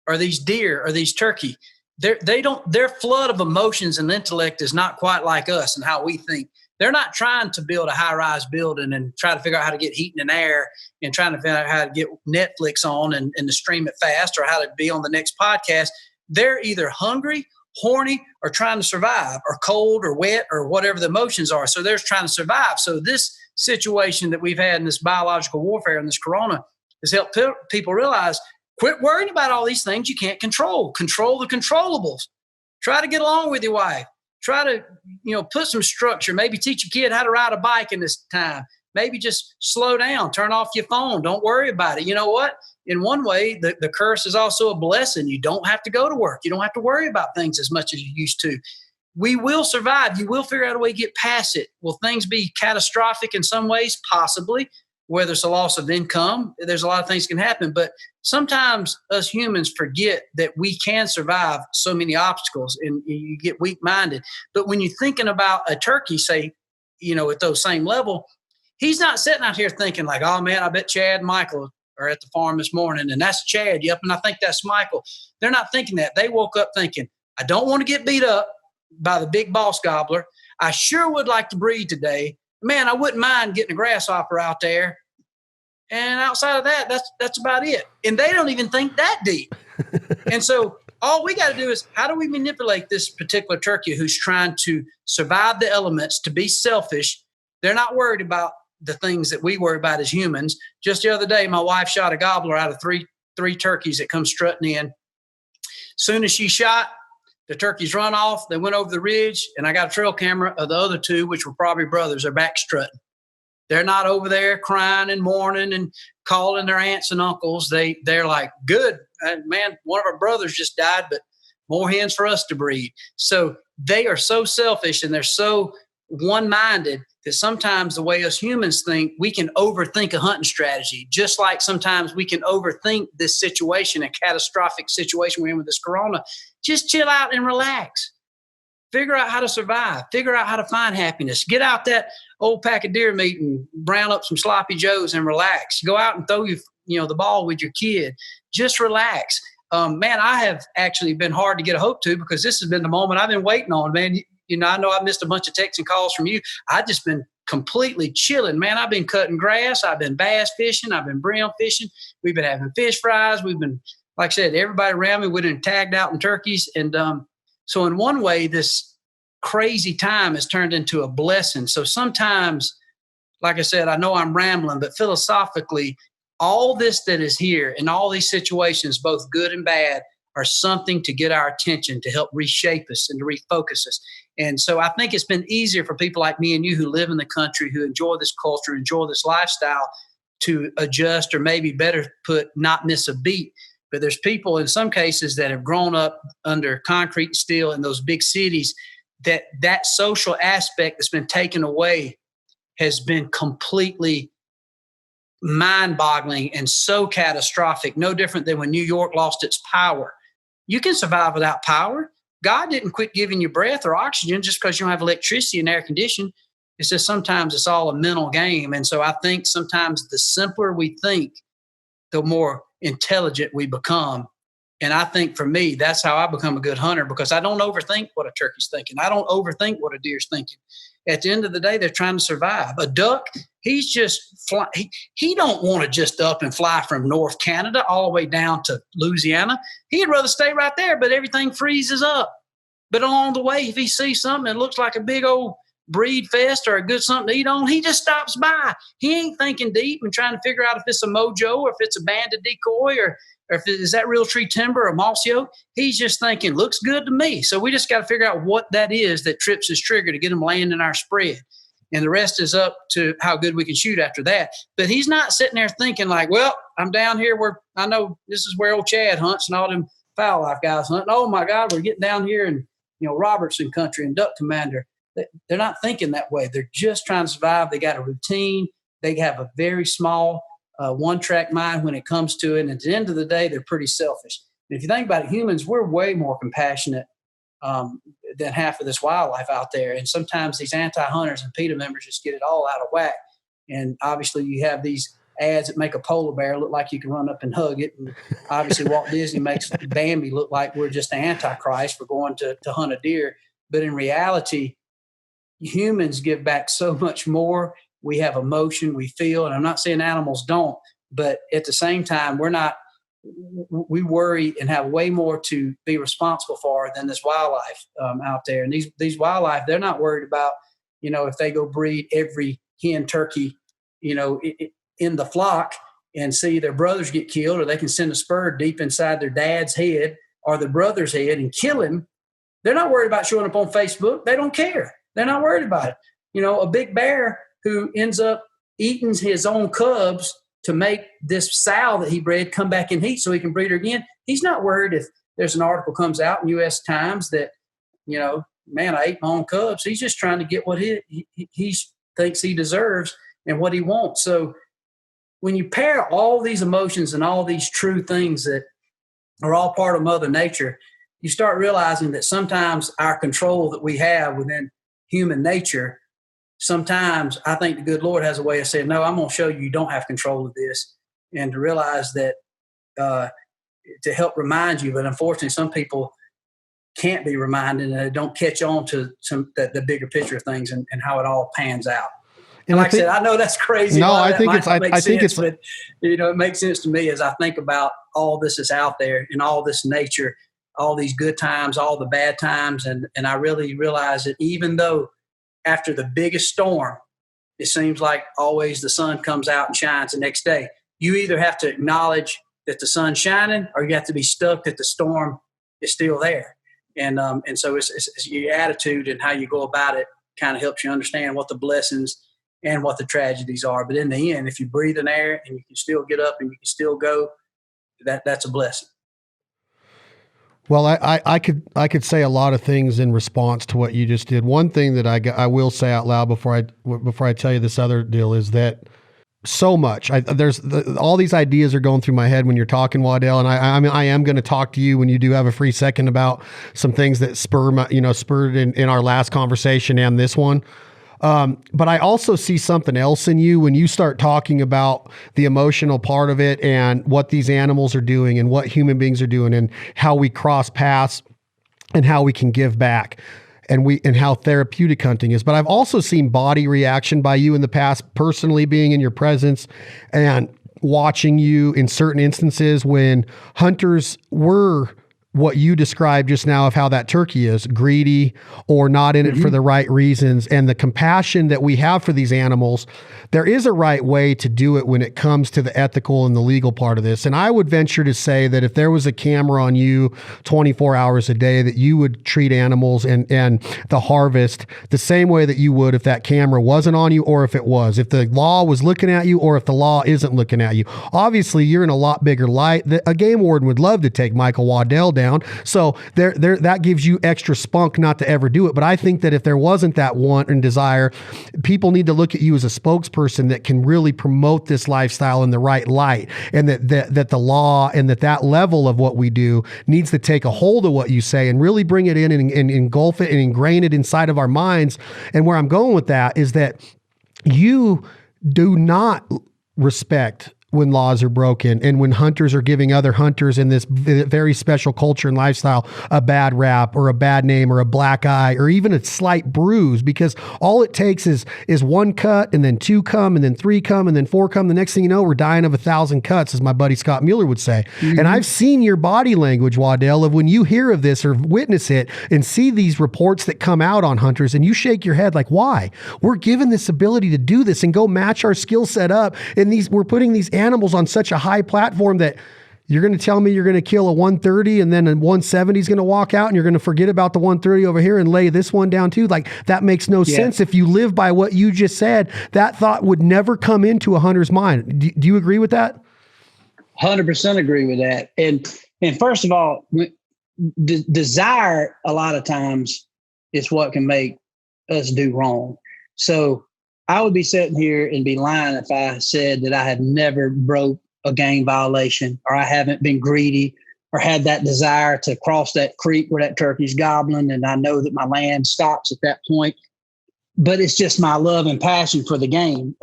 or these deer or these turkey, their flood of emotions and intellect is not quite like us and how we think. They're not trying to build a high-rise building and try to figure out how to get heat and air and trying to figure out how to get Netflix on and to stream it fast or how to be on the next podcast. They're either hungry, horny, or trying to survive, or cold or wet or whatever the emotions are. So they're trying to survive. So this situation that we've had in this biological warfare and this corona has helped people realize, quit worrying about all these things you can't control. Control the controllables. Try to get along with your wife. Try to, put some structure. Maybe teach your kid how to ride a bike in this time. Maybe just slow down. Turn off your phone. Don't worry about it. You know what? In one way, the curse is also a blessing. You don't have to go to work. You don't have to worry about things as much as you used to. We will survive. You will figure out a way to get past it. Will things be catastrophic in some ways? Possibly. Whether it's a loss of income, there's a lot of things can happen. But sometimes us humans forget that we can survive so many obstacles and you get weak-minded. But when you're thinking about a turkey, say, at those same level, he's not sitting out here thinking like, oh, man, I bet Chad and Michael are at the farm this morning. And that's Chad. Yep. And I think that's Michael. They're not thinking that. They woke up thinking, I don't want to get beat up by the big boss gobbler. I sure would like to breed today. Man, I wouldn't mind getting a grasshopper out there. And outside of that, that's about it. And they don't even think that deep. And so all we got to do is, how do we manipulate this particular turkey who's trying to survive the elements, to be selfish? They're not worried about the things that we worry about as humans. Just the other day, my wife shot a gobbler out of three turkeys that come strutting in. Soon as she shot, the turkeys run off. They went over the ridge, and I got a trail camera of the other 2, which were probably brothers. They're back strutting. They're not over there crying and mourning and calling their aunts and uncles. They're like, good, man, one of our brothers just died, but more hens for us to breed. So they are so selfish and they're so one-minded that sometimes the way us humans think, we can overthink a hunting strategy, just like sometimes we can overthink this situation, a catastrophic situation we're in with this corona. Just chill out and relax. Figure out how to survive. Figure out how to find happiness. Get out that old pack of deer meat and brown up some sloppy joes and relax. Go out and throw the ball with your kid. Just relax. Man, I have actually been hard to get a hold to because this has been the moment I've been waiting on, man. I know I missed a bunch of texts and calls from you. I've just been completely chilling, man. I've been cutting grass. I've been bass fishing. I've been brim fishing. We've been having fish fries. We've been, like I said, everybody around me, we've been tagged out in turkeys. And so in one way, this crazy time has turned into a blessing. So sometimes, like I said, I know I'm rambling, but philosophically, all this that is here and all these situations, both good and bad, are something to get our attention, to help reshape us and to refocus us. And so I think it's been easier for people like me and you who live in the country, who enjoy this culture, enjoy this lifestyle, to adjust, or maybe better put, not miss a beat. But there's people in some cases that have grown up under concrete and steel in those big cities, that social aspect that's been taken away has been completely mind-boggling and so catastrophic, no different than when New York lost its power. You can survive without power. God didn't quit giving you breath or oxygen just because you don't have electricity and air conditioning. It's just sometimes it's all a mental game. And so I think sometimes the simpler we think, the more intelligent we become. And I think for me, that's how I become a good hunter, because I don't overthink what a turkey's thinking. I don't overthink what a deer's thinking. At the end of the day, they're trying to survive. A duck, he's just he don't want to just up and fly from North Canada all the way down to Louisiana. He'd rather stay right there, but everything freezes up. But along the way, if he sees something that looks like a big old breed fest or a good something to eat on, he just stops by. He ain't thinking deep and trying to figure out if it's a mojo or if it's a banded decoy or if is that Realtree timber or mossy oak. He's just thinking, looks good to me. So we just got to figure out what that is that trips his trigger to get him laying in our spread. and the rest is up to how good we can shoot after that. But he's not sitting there thinking like, well, I'm down here where I know this is where old Chad hunts and all them foul life guys hunting. Oh my God, we're getting down here in, Robertson country and Duck Commander. They're not thinking that way. They're just trying to survive. They got a routine. They have a very small one-track mind when it comes to it. And at the end of the day, they're pretty selfish. And if you think about it, humans, we're way more compassionate than half of this wildlife out there. And sometimes these anti-hunters and PETA members just get it all out of whack. And obviously you have these ads that make a polar bear look like you can run up and hug it. And obviously Walt Disney makes Bambi look like we're just the Antichrist for going to hunt a deer. But in reality, humans give back so much more. We have emotion, we feel, and I'm not saying animals don't, but at the same time, we worry and have way more to be responsible for than this wildlife out there. And these wildlife, they're not worried about, if they go breed every hen turkey, in the flock and see their brothers get killed, or they can send a spur deep inside their dad's head or the brother's head and kill him. They're not worried about showing up on Facebook. They don't care. They're not worried about it. A big bear who ends up eating his own cubs to make this sow that he bred come back in heat so he can breed her again. He's not worried if there's an article comes out in U.S. Times that, man, I ate my own cubs. He's just trying to get what he thinks he deserves and what he wants. So when you pair all these emotions and all these true things that are all part of Mother Nature, you start realizing that sometimes our control that we have within human nature, sometimes I think the good Lord has a way of saying, no, I'm going to show you don't have control of this, and to realize that to help remind you. But unfortunately, some people can't be reminded and they don't catch on to the bigger picture of things and how it all pans out. And like I said, I know that's crazy. No, I think but it makes sense to me as I think about all this that's out there and all this nature, all these good times, all the bad times. And I really realize that even though after the biggest storm, it seems like always the sun comes out and shines the next day. You either have to acknowledge that the sun's shining, or you have to be stuck that the storm is still there. And so it's your attitude and how you go about it kind of helps you understand what the blessings and what the tragedies are. But in the end, if you breathe in air and you can still get up and you can still go, that's a blessing. Well, I could say a lot of things in response to what you just did. One thing that I will say out loud before I tell you this other deal is that so much all these ideas are going through my head when you're talking, Waddell, and I am going to talk to you when you do have a free second about some things that spurred in our last conversation and this one. But I also see something else in you when you start talking about the emotional part of it and what these animals are doing and what human beings are doing and how we cross paths and how we can give back and how therapeutic hunting is. But I've also seen body reaction by you in the past, personally being in your presence and watching you in certain instances when hunters were what you described just now of how that turkey is greedy or not in it for the right reasons, and the compassion that we have for these animals. There is a right way to do it when it comes to the ethical and the legal part of this. And I would venture to say that if there was a camera on you 24 hours a day, that you would treat animals and the harvest the same way that you would if that camera wasn't on you, or if it was, if the law was looking at you, or if the law isn't looking at you. Obviously, you're in a lot bigger light. A game warden would love to take Michael Waddell down. So there that gives you extra spunk not to ever do it. But I think that if there wasn't that want and desire, people need to look at you as a spokesperson that can really promote this lifestyle in the right light, and that the law and that level of what we do needs to take a hold of what you say and really bring it in and engulf it and ingrain it inside of our minds. And where I'm going with that is that you do not respect when laws are broken and when hunters are giving other hunters in this very special culture and lifestyle a bad rap or a bad name or a black eye or even a slight bruise, because all it takes is one cut and then two come and then three come and then four come. The next thing you know, we're dying of 1,000 cuts, as my buddy Scott Mueller would say. Mm-hmm. And I've seen your body language, Waddell, of when you hear of this or witness it and see these reports that come out on hunters, and you shake your head like, why? We're given this ability to do this and go match our skill set up. And we're putting these animals on such a high platform that You're going to tell me you're going to kill a 130 and then a 170 is going to walk out and you're going to forget about the 130 over here and lay this one down too? Like, that makes no sense. If you live by what you just said, that thought would never come into a hunter's mind. Do you agree with that? 100% agree with that. And first of all, desire a lot of times is what can make us do wrong. So I would be sitting here and be lying if I said that I had never broke a game violation, or I haven't been greedy, or had that desire to cross that creek where that turkey's gobbling, and I know that my land stops at that point. But it's just my love and passion for the game.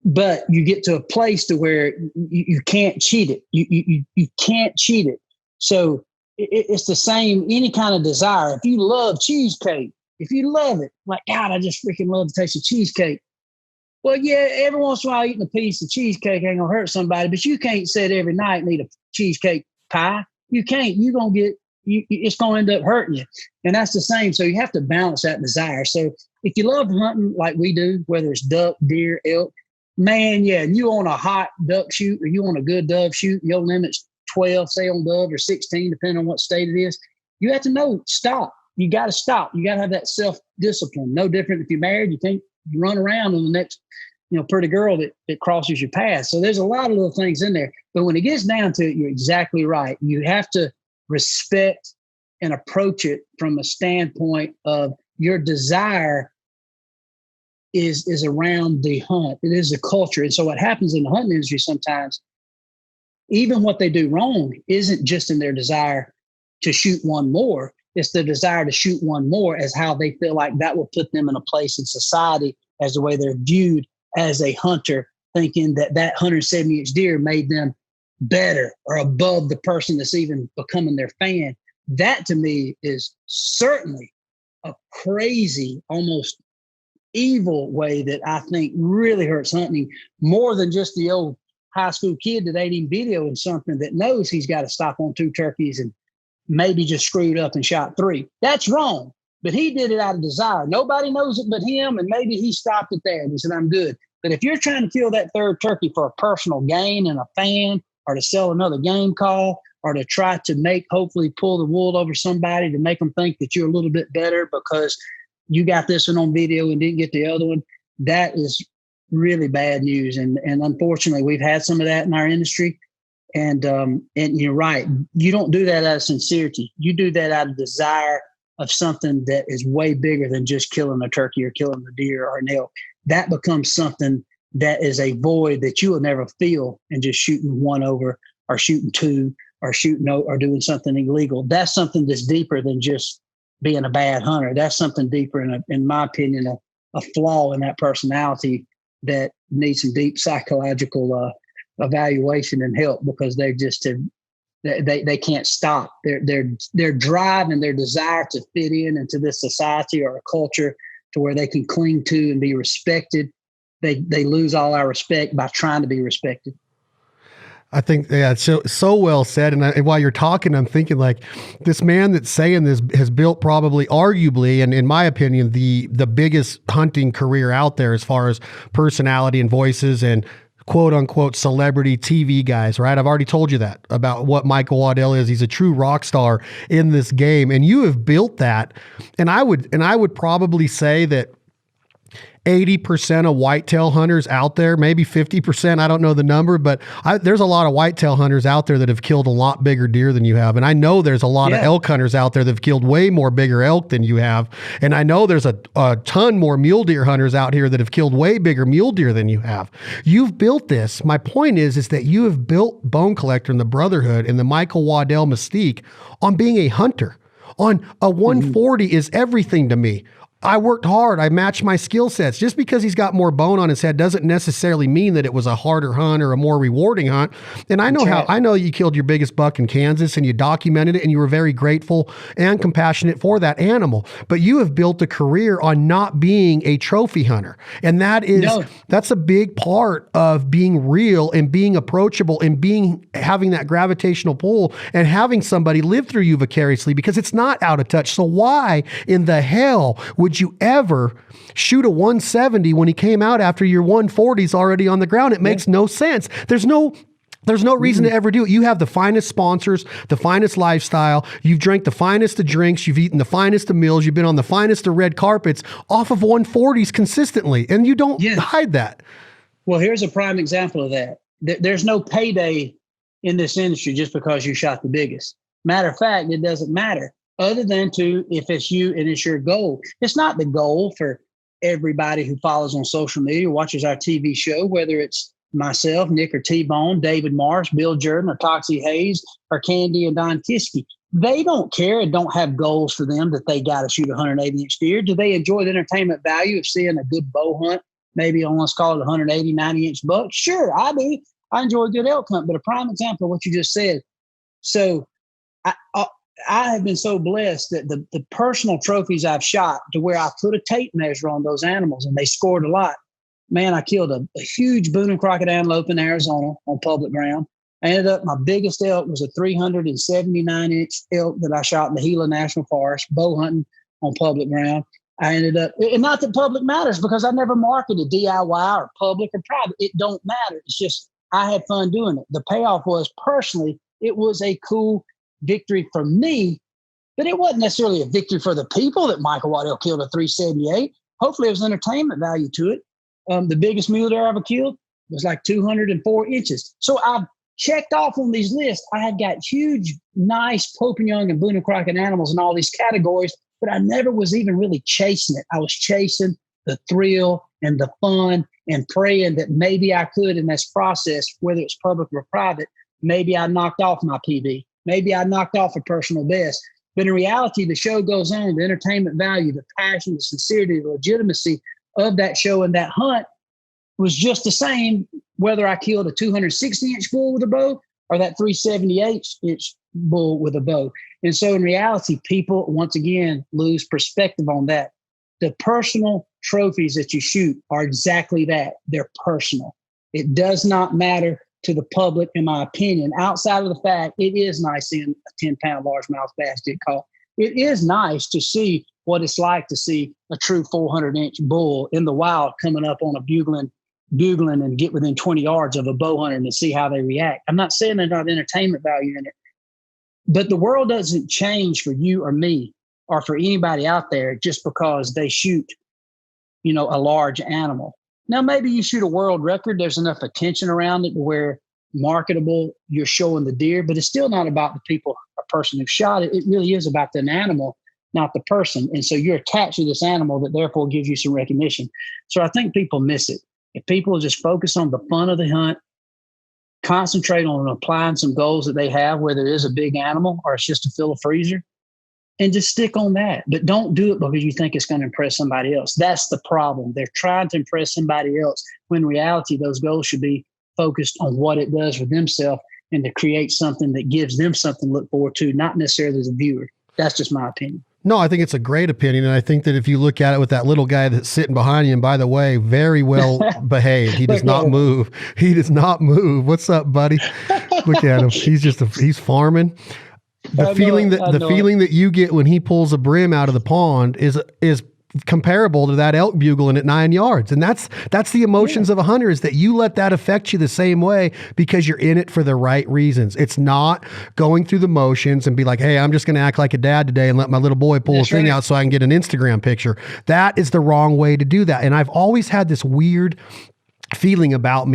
But you get to a place to where you can't cheat it. You can't cheat it. So it's the same, any kind of desire. If you love cheesecake, if you love it, like, God, I just freaking love the taste of cheesecake. Well, yeah, every once in a while eating a piece of cheesecake ain't gonna hurt somebody, but you can't sit every night and eat a cheesecake pie. You can't. You're gonna get, it's gonna end up hurting you. And that's the same. So you have to balance that desire. So if you love hunting like we do, whether it's duck, deer, elk, man, yeah, you on a hot duck shoot or you on a good dove shoot, your limit's 12, say on dove, or 16, depending on what state it is, you have to know, stop. You got to stop. You got to have that self-discipline. No different if you're married. You can't run around on the next, pretty girl that crosses your path. So there's a lot of little things in there. But when it gets down to it, you're exactly right. You have to respect and approach it from a standpoint of your desire is around the hunt. It is a culture. And so what happens in the hunting industry sometimes, even what they do wrong isn't just in their desire to shoot one more. It's the desire to shoot one more as how they feel like that will put them in a place in society as the way they're viewed as a hunter, thinking that 170-inch deer made them better or above the person that's even becoming their fan. That to me is certainly a crazy, almost evil way that I think really hurts hunting more than just the old high school kid that ain't even videoing something that knows he's got to stop on 2 turkeys and maybe just screwed up and shot 3. That's wrong. But he did it out of desire. Nobody knows it but him, and maybe he stopped it there and he said, I'm good. But if you're trying to kill that 3rd turkey for a personal gain and a fan, or to sell another game call, or to try to hopefully pull the wool over somebody to make them think that you're a little bit better because you got this one on video and didn't get the other one, that is really bad news. And unfortunately, we've had some of that in our industry. And you're right. You don't do that out of sincerity. You do that out of desire of something that is way bigger than just killing a turkey or killing a deer or an elk. That becomes something that is a void that you will never feel in just shooting one over or shooting 2 or shooting or doing something illegal. That's something that's deeper than just being a bad hunter. That's something deeper, in my opinion, a flaw in that personality that needs some deep psychological evaluation and help, because they just they can't stop their drive and their desire to fit in into this society or a culture to where they can cling to and be respected. They lose all our respect by trying to be respected. I think, yeah, it's so well said. And while you're talking, I'm thinking, like, this man that's saying this has built probably, arguably, and in my opinion, the biggest hunting career out there as far as personality and voices and quote unquote celebrity TV guys, right? I've already told you that about what Michael Waddell is. He's a true rock star in this game, and you have built that. And I would probably say that 80% of whitetail hunters out there, maybe 50%, I don't know the number, but there's a lot of whitetail hunters out there that have killed a lot bigger deer than you have. And I know there's a lot of elk hunters out there that have killed way more bigger elk than you have. And I know there's a ton more mule deer hunters out here that have killed way bigger mule deer than you have. You've built this. My point is that you have built Bone Collector and the Brotherhood and the Michael Waddell mystique on being a hunter. On a 140 is everything to me. I worked hard. I matched my skill sets. Just because he's got more bone on his head doesn't necessarily mean that it was a harder hunt or a more rewarding hunt. And I know I know you killed your biggest buck in Kansas and you documented it and you were very grateful and compassionate for that animal. But you have built a career on not being a trophy hunter. And that's a big part of being real and being approachable and having that gravitational pull and having somebody live through you vicariously, because it's not out of touch. So why in the hell would you ever shoot a 170 when he came out after your 140's already on the ground? It makes no sense. There's no There's no reason to ever do it. You have the finest sponsors, the finest lifestyle. You've drank the finest of drinks. You've eaten the finest of meals. You've been on the finest of red carpets off of 140s consistently. And you don't hide that. Well, here's a prime example of that. There's no payday in this industry just because you shot the biggest. Matter of fact, it doesn't matter other than if it's you and it's your goal. It's not the goal for everybody who follows on social media, watches our TV show, whether it's myself, Nick or T-Bone, David Marsh, Bill Jordan, or Toxie Hayes, or Candy and Don Kiske. They don't care and don't have goals for them that they got to shoot a 180-inch deer. Do they enjoy the entertainment value of seeing a good bow hunt, maybe on, let's call it 180, 90-inch buck? Sure, I do. I enjoy a good elk hunt, but a prime example of what you just said. So I have been so blessed that the personal trophies I've shot to where I put a tape measure on those animals and they scored a lot. Man, I killed a huge Boone and Crockett antelope in Arizona on public ground. I ended up, my biggest elk was a 379-inch elk that I shot in the Gila National Forest, bow hunting on public ground. I ended up, and not that public matters because I never marketed DIY or public or private. It don't matter. It's just, I had fun doing it. The payoff was personally, it was a cool victory for me, but it wasn't necessarily a victory for the people that Michael Waddell killed a 378. Hopefully, it was entertainment value to it. The biggest mule deer I ever killed was like 204 inches. So I've checked off on these lists. I had got huge, nice Pope and Young and Boone and Crockett animals in all these categories, but I never was even really chasing it. I was chasing the thrill and the fun and praying that maybe I could in this process, whether it's public or private, maybe I knocked off my PB. Maybe I knocked off a personal best. But in reality, the show goes on. The entertainment value, the passion, the sincerity, the legitimacy of that show and that hunt was just the same, whether I killed a 260-inch bull with a bow or that 378-inch bull with a bow. And so in reality, people, once again, lose perspective on that. The personal trophies that you shoot are exactly that. They're personal. It does not matter to the public, in my opinion, outside of the fact it is nice seeing a 10-pound largemouth bass get caught. It is nice to see what it's like to see a true 400-inch bull in the wild coming up on a bugling and get within 20 yards of a bow hunter and to see how they react. I'm not saying there's not entertainment value in it, but the world doesn't change for you or me or for anybody out there just because they shoot, a large animal. Now, maybe you shoot a world record. There's enough attention around it where marketable, you're showing the deer, but it's still not about the people or person who shot it. It really is about the animal, not the person. And so you're attached to this animal that therefore gives you some recognition. So I think people miss it. If people just focus on the fun of the hunt, concentrate on applying some goals that they have, whether it is a big animal or it's just to fill a freezer, and just stick on that. But don't do it because you think it's going to impress somebody else. That's the problem. They're trying to impress somebody else when in reality, those goals should be focused on what it does for themselves and to create something that gives them something to look forward to, not necessarily as a viewer. That's just my opinion. No, I think it's a great opinion. And I think that if you look at it with that little guy that's sitting behind you, and by the way, very well behaved. He does not move. He does not move. What's up, buddy? Look at him. He's farming. The feeling that you get when he pulls a brim out of the pond is comparable to that elk bugling at 9 yards. And that's the emotions of a hunter, is that you let that affect you the same way because you're in it for the right reasons. It's not going through the motions and be like, hey, I'm just going to act like a dad today and let my little boy pull a thing out so I can get an Instagram picture. That is the wrong way to do that. And I've always had this weird feeling about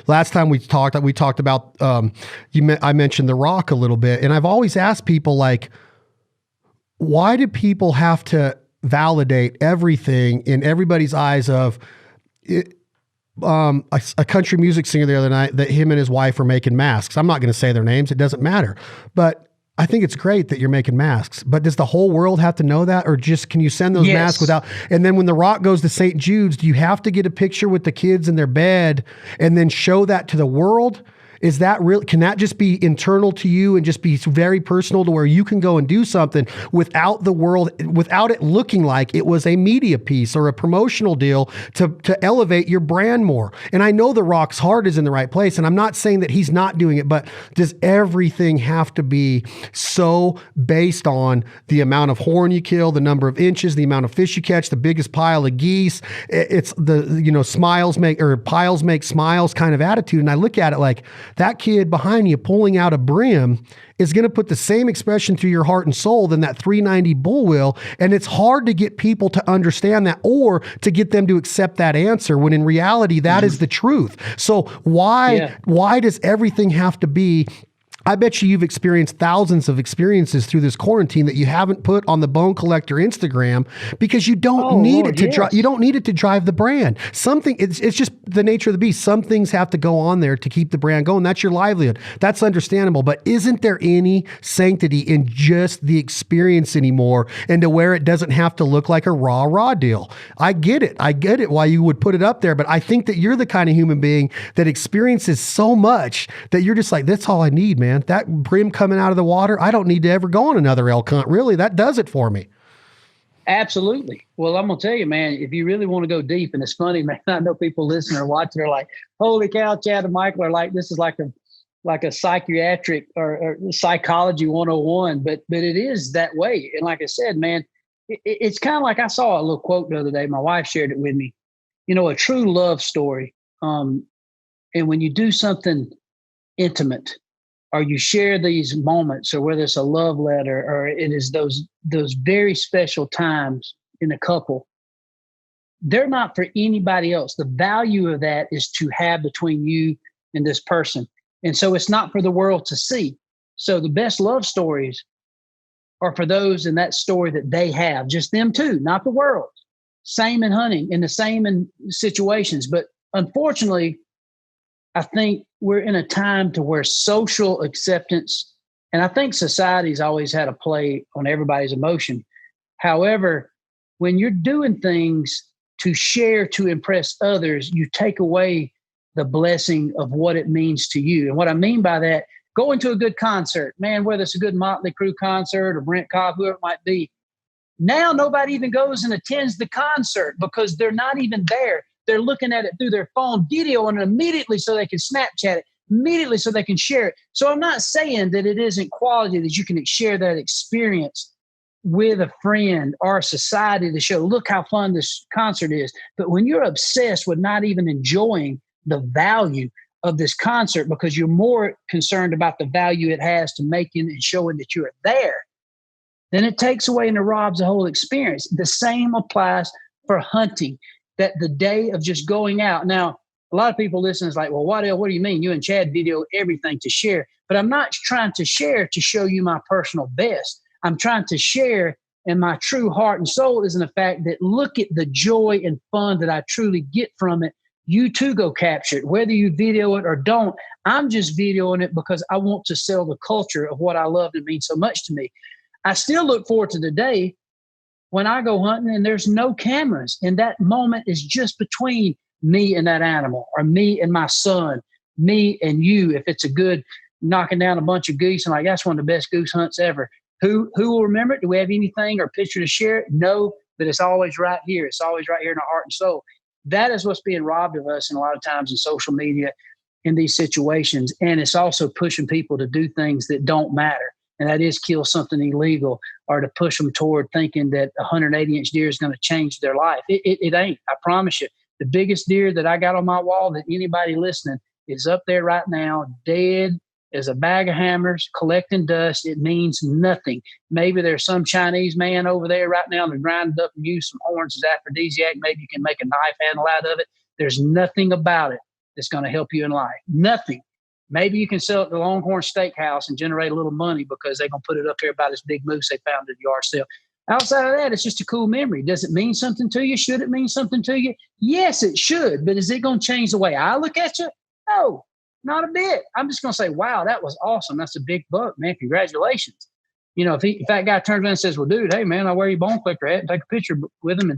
last time we talked about, I mentioned The Rock a little bit. And I've always asked people, like, why do people have to validate everything in everybody's eyes of it? A country music singer the other night, that him and his wife are making masks. I'm not going to say their names. It doesn't matter. But I think it's great that you're making masks, but does the whole world have to know that? Or just, can you send those masks without? And then when The Rock goes to St. Jude's, do you have to get a picture with the kids in their bed and then show that to the world? Is that real? Can that just be internal to you and just be very personal to where you can go and do something without the world, without it looking like it was a media piece or a promotional deal to elevate your brand more? And I know The Rock's heart is in the right place, and I'm not saying that he's not doing it, but does everything have to be so based on the amount of horn you kill, the number of inches, the amount of fish you catch, the biggest pile of geese? It's the, piles make smiles kind of attitude. And I look at it like, that kid behind you pulling out a brim is going to put the same expression through your heart and soul than that 390 bull will. And it's hard to get people to understand that or to get them to accept that answer when in reality, that is the truth. So why does everything have to be? I bet you've experienced thousands of experiences through this quarantine that you haven't put on the Bone Collector Instagram because you don't need it to drive. You don't need it to drive the brand. It's just the nature of the beast. Some things have to go on there to keep the brand going. That's your livelihood. That's understandable. But isn't there any sanctity in just the experience anymore, and to where it doesn't have to look like a Rah-Rah Deal? I get it why you would put it up there, but I think that you're the kind of human being that experiences so much that you're just like, that's all I need, man. That brim coming out of the water, I don't need to ever go on another elk hunt. Really, that does it for me. Absolutely. Well, I'm going to tell you, man, if you really want to go deep, and it's funny, man, I know people listening or watching are like, holy cow, Chad and Michael are like, this is like a psychiatric or psychology 101, but it is that way. And like I said, man, it's kind of like I saw a little quote the other day. My wife shared it with me, a true love story. And when you do something intimate, or you share these moments, or whether it's a love letter, or it is those very special times in a couple, they're not for anybody else. The value of that is to have between you and this person. And so it's not for the world to see. So the best love stories are for those in that story that they have, just them two, not the world. Same in hunting and the same in situations. But unfortunately, I think we're in a time to where social acceptance, and I think society's always had a play on everybody's emotion. However, when you're doing things to share, to impress others, you take away the blessing of what it means to you. And what I mean by that, going to a good concert, man, whether it's a good Motley Crue concert or Brent Cobb, whoever it might be, now nobody even goes and attends the concert because they're not even there. They're looking at it through their phone, videoing it immediately so they can Snapchat it, immediately so they can share it. So I'm not saying that it isn't quality that you can share that experience with a friend or society to show, look how fun this concert is. But when you're obsessed with not even enjoying the value of this concert because you're more concerned about the value it has to making and showing that you're there, then it takes away and it robs the whole experience. The same applies for hunting. That the day of just going out. Now, a lot of people listen is like, well, Waddell, what do you mean? You and Chad video everything to share. But I'm not trying to share to show you my personal best. I'm trying to share, and my true heart and soul is in the fact that look at the joy and fun that I truly get from it. You too go capture it, whether you video it or don't. I'm just videoing it because I want to sell the culture of what I love and means so much to me. I still look forward to the day when I go hunting and there's no cameras, and that moment is just between me and that animal, or me and my son, me and you. If it's a good knocking down a bunch of geese and like, that's one of the best goose hunts ever. Who will remember it? Do we have anything or picture to share it? No, but it's always right here. It's always right here in our heart and soul. That is what's being robbed of us in a lot of times in social media in these situations. And it's also pushing people to do things that don't matter. And that is kill something illegal, or to push them toward thinking that a 180-inch deer is going to change their life. It ain't. I promise you. The biggest deer that I got on my wall that anybody listening is up there right now, dead as a bag of hammers, collecting dust. It means nothing. Maybe there's some Chinese man over there right now that grinded up and used some horns as aphrodisiac. Maybe you can make a knife handle out of it. There's nothing about it that's going to help you in life. Nothing. Maybe you can sell it to Longhorn Steakhouse and generate a little money because they're going to put it up there by this big moose they found at the yard sale. Outside of that, it's just a cool memory. Does it mean something to you? Should it mean something to you? Yes, it should. But is it going to change the way I look at you? No, not a bit. I'm just going to say, wow, that was awesome. That's a big buck, man. Congratulations. If that guy turns around and says, well, dude, hey, man, I'll wear your bone collector hat and take a picture with him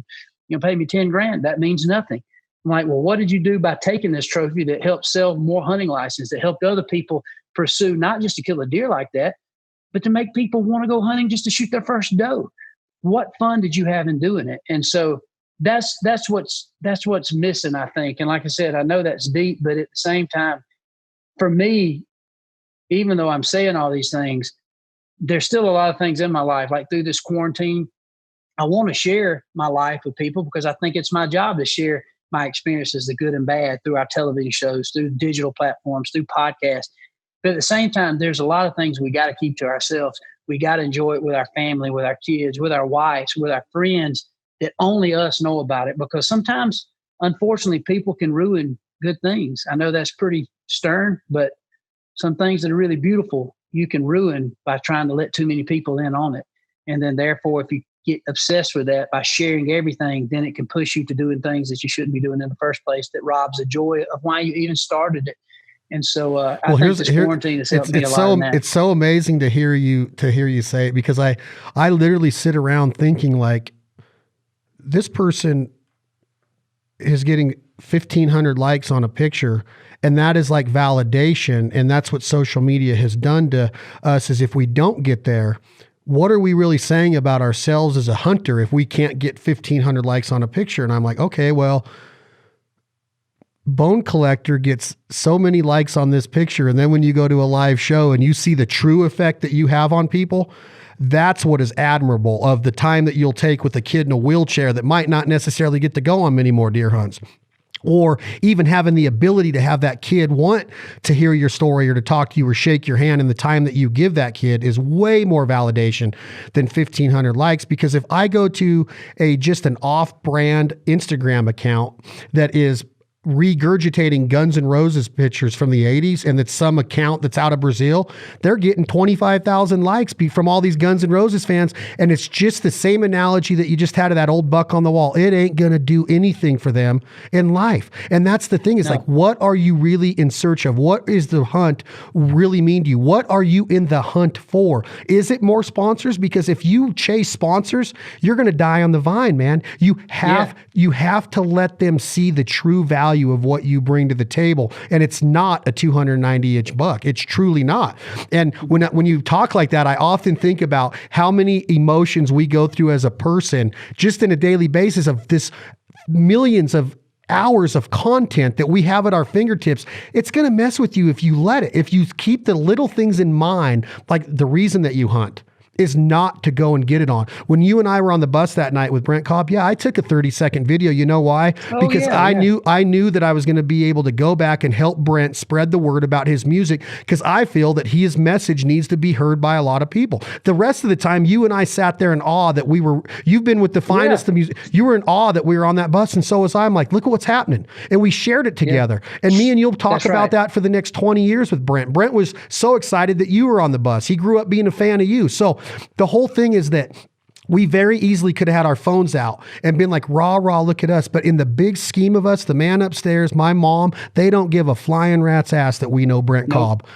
and pay me $10,000. That means nothing. I'm like, well, what did you do by taking this trophy that helped sell more hunting licenses, that helped other people pursue not just to kill a deer like that, but to make people want to go hunting just to shoot their first doe? What fun did you have in doing it? And so that's what's missing, I think. And like I said, I know that's deep, but at the same time, for me, even though I'm saying all these things, there's still a lot of things in my life, like through this quarantine, I want to share my life with people because I think it's my job to share my experiences, the good and bad, through our television shows, through digital platforms, through podcasts. But at the same time, there's a lot of things we got to keep to ourselves. We got to enjoy it with our family, with our kids, with our wives, with our friends, that only us know about it. Because sometimes, unfortunately, people can ruin good things. I know that's pretty stern, but some things that are really beautiful, you can ruin by trying to let too many people in on it. And then therefore, if you get obsessed with that by sharing everything, then it can push you to doing things that you shouldn't be doing in the first place, that robs the joy of why you even started it. And so I think this quarantine has helped me a lot in that. It's so amazing to hear you say it, because I literally sit around thinking, like, this person is getting 1,500 likes on a picture, and that is like validation. And that's what social media has done to us, is if we don't get there, what are we really saying about ourselves as a hunter if we can't get 1,500 likes on a picture? And I'm like, okay, well, Bone Collector gets so many likes on this picture, and then when you go to a live show and you see the true effect that you have on people, that's what is admirable, of the time that you'll take with a kid in a wheelchair that might not necessarily get to go on many more deer hunts. Or even having the ability to have that kid want to hear your story or to talk to you or shake your hand, and the time that you give that kid is way more validation than 1,500 likes. Because if I go to just an off-brand Instagram account that is regurgitating Guns N' Roses pictures from the 80s, and it's some account that's out of Brazil, they're getting 25,000 likes from all these Guns N' Roses fans. And it's just the same analogy that you just had of that old buck on the wall. It ain't going to do anything for them in life. And that's the thing, is like, what are you really in search of? What is the hunt really mean to you? What are you in the hunt for? Is it more sponsors? Because if you chase sponsors, you're going to die on the vine, man. You have to let them see the true value of what you bring to the table. And it's not a 290-inch buck. It's truly not. And when you talk like that, I often think about how many emotions we go through as a person just in a daily basis, of this millions of hours of content that we have at our fingertips. It's going to mess with you if you let it. If you keep the little things in mind, like the reason that you hunt is not to go and get it on. When you and I were on the bus that night with Brent Cobb, I took a 30-second video. You know why? Because I knew that I was going to be able to go back and help Brent spread the word about his music, because I feel that his message needs to be heard by a lot of people. The rest of the time, you and I sat there in awe that you've been with the finest of music. You were in awe that we were on that bus, and so was I. I'm like, look at what's happening. And we shared it together. And me and you'll talk about that for the next 20 years with Brent. Brent was so excited that you were on the bus. He grew up being a fan of you. So the whole thing is that we very easily could have had our phones out and been like, rah, look at us. But in the big scheme of us, the man upstairs, my mom, they don't give a flying rat's ass that we know Brent Cobb.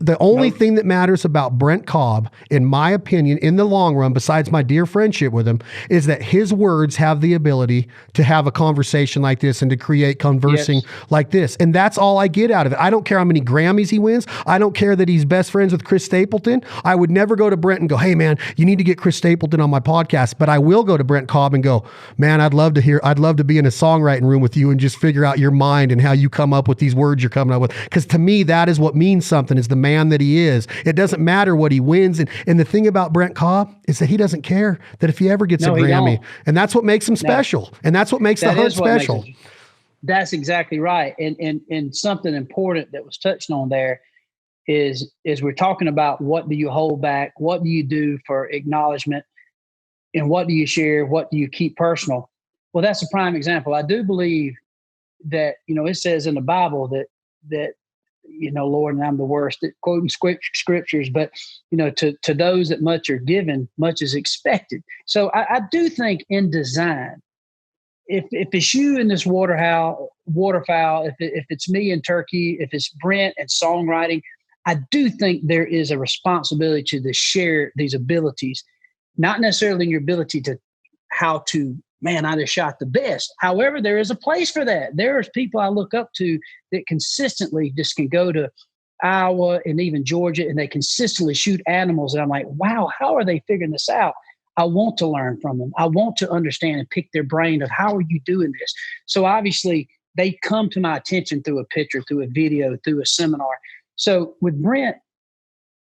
The only thing that matters about Brent Cobb, in my opinion, in the long run, besides my dear friendship with him, is that his words have the ability to have a conversation like this and to create conversing like this. And that's all I get out of it. I don't care how many Grammys he wins. I don't care that he's best friends with Chris Stapleton. I would never go to Brent and go, hey man, you need to get Chris Stapleton on my podcast. But I will go to Brent Cobb and go, man, I'd love to be in a songwriting room with you and just figure out your mind and how you come up with these words you're coming up with. Because to me, that is what means something, is the man that he is. It doesn't matter what he wins. And the thing about Brent Cobb is that he doesn't care that if he ever gets a Grammy. And that's what makes him special. And that's what makes the hunt special. That's exactly right. And something important that was touched on there is we're talking about, what do you hold back? What do you do for acknowledgement? And what do you share? What do you keep personal? Well, that's a prime example. I do believe that, it says in the Bible that Lord, and I'm the worst at quoting scriptures, but, to those that much are given, much is expected. So I do think in design, if it's you in this waterfowl, if it's me in turkey, if it's Brent and songwriting, I do think there is a responsibility to share these abilities, not necessarily in your ability to how to, man, I just shot the best. However, there is a place for that. There's people I look up to that consistently just can go to Iowa and even Georgia, and they consistently shoot animals. And I'm like, wow, how are they figuring this out? I want to learn from them. I want to understand and pick their brain of, how are you doing this? So obviously they come to my attention through a picture, through a video, through a seminar. So with Brent,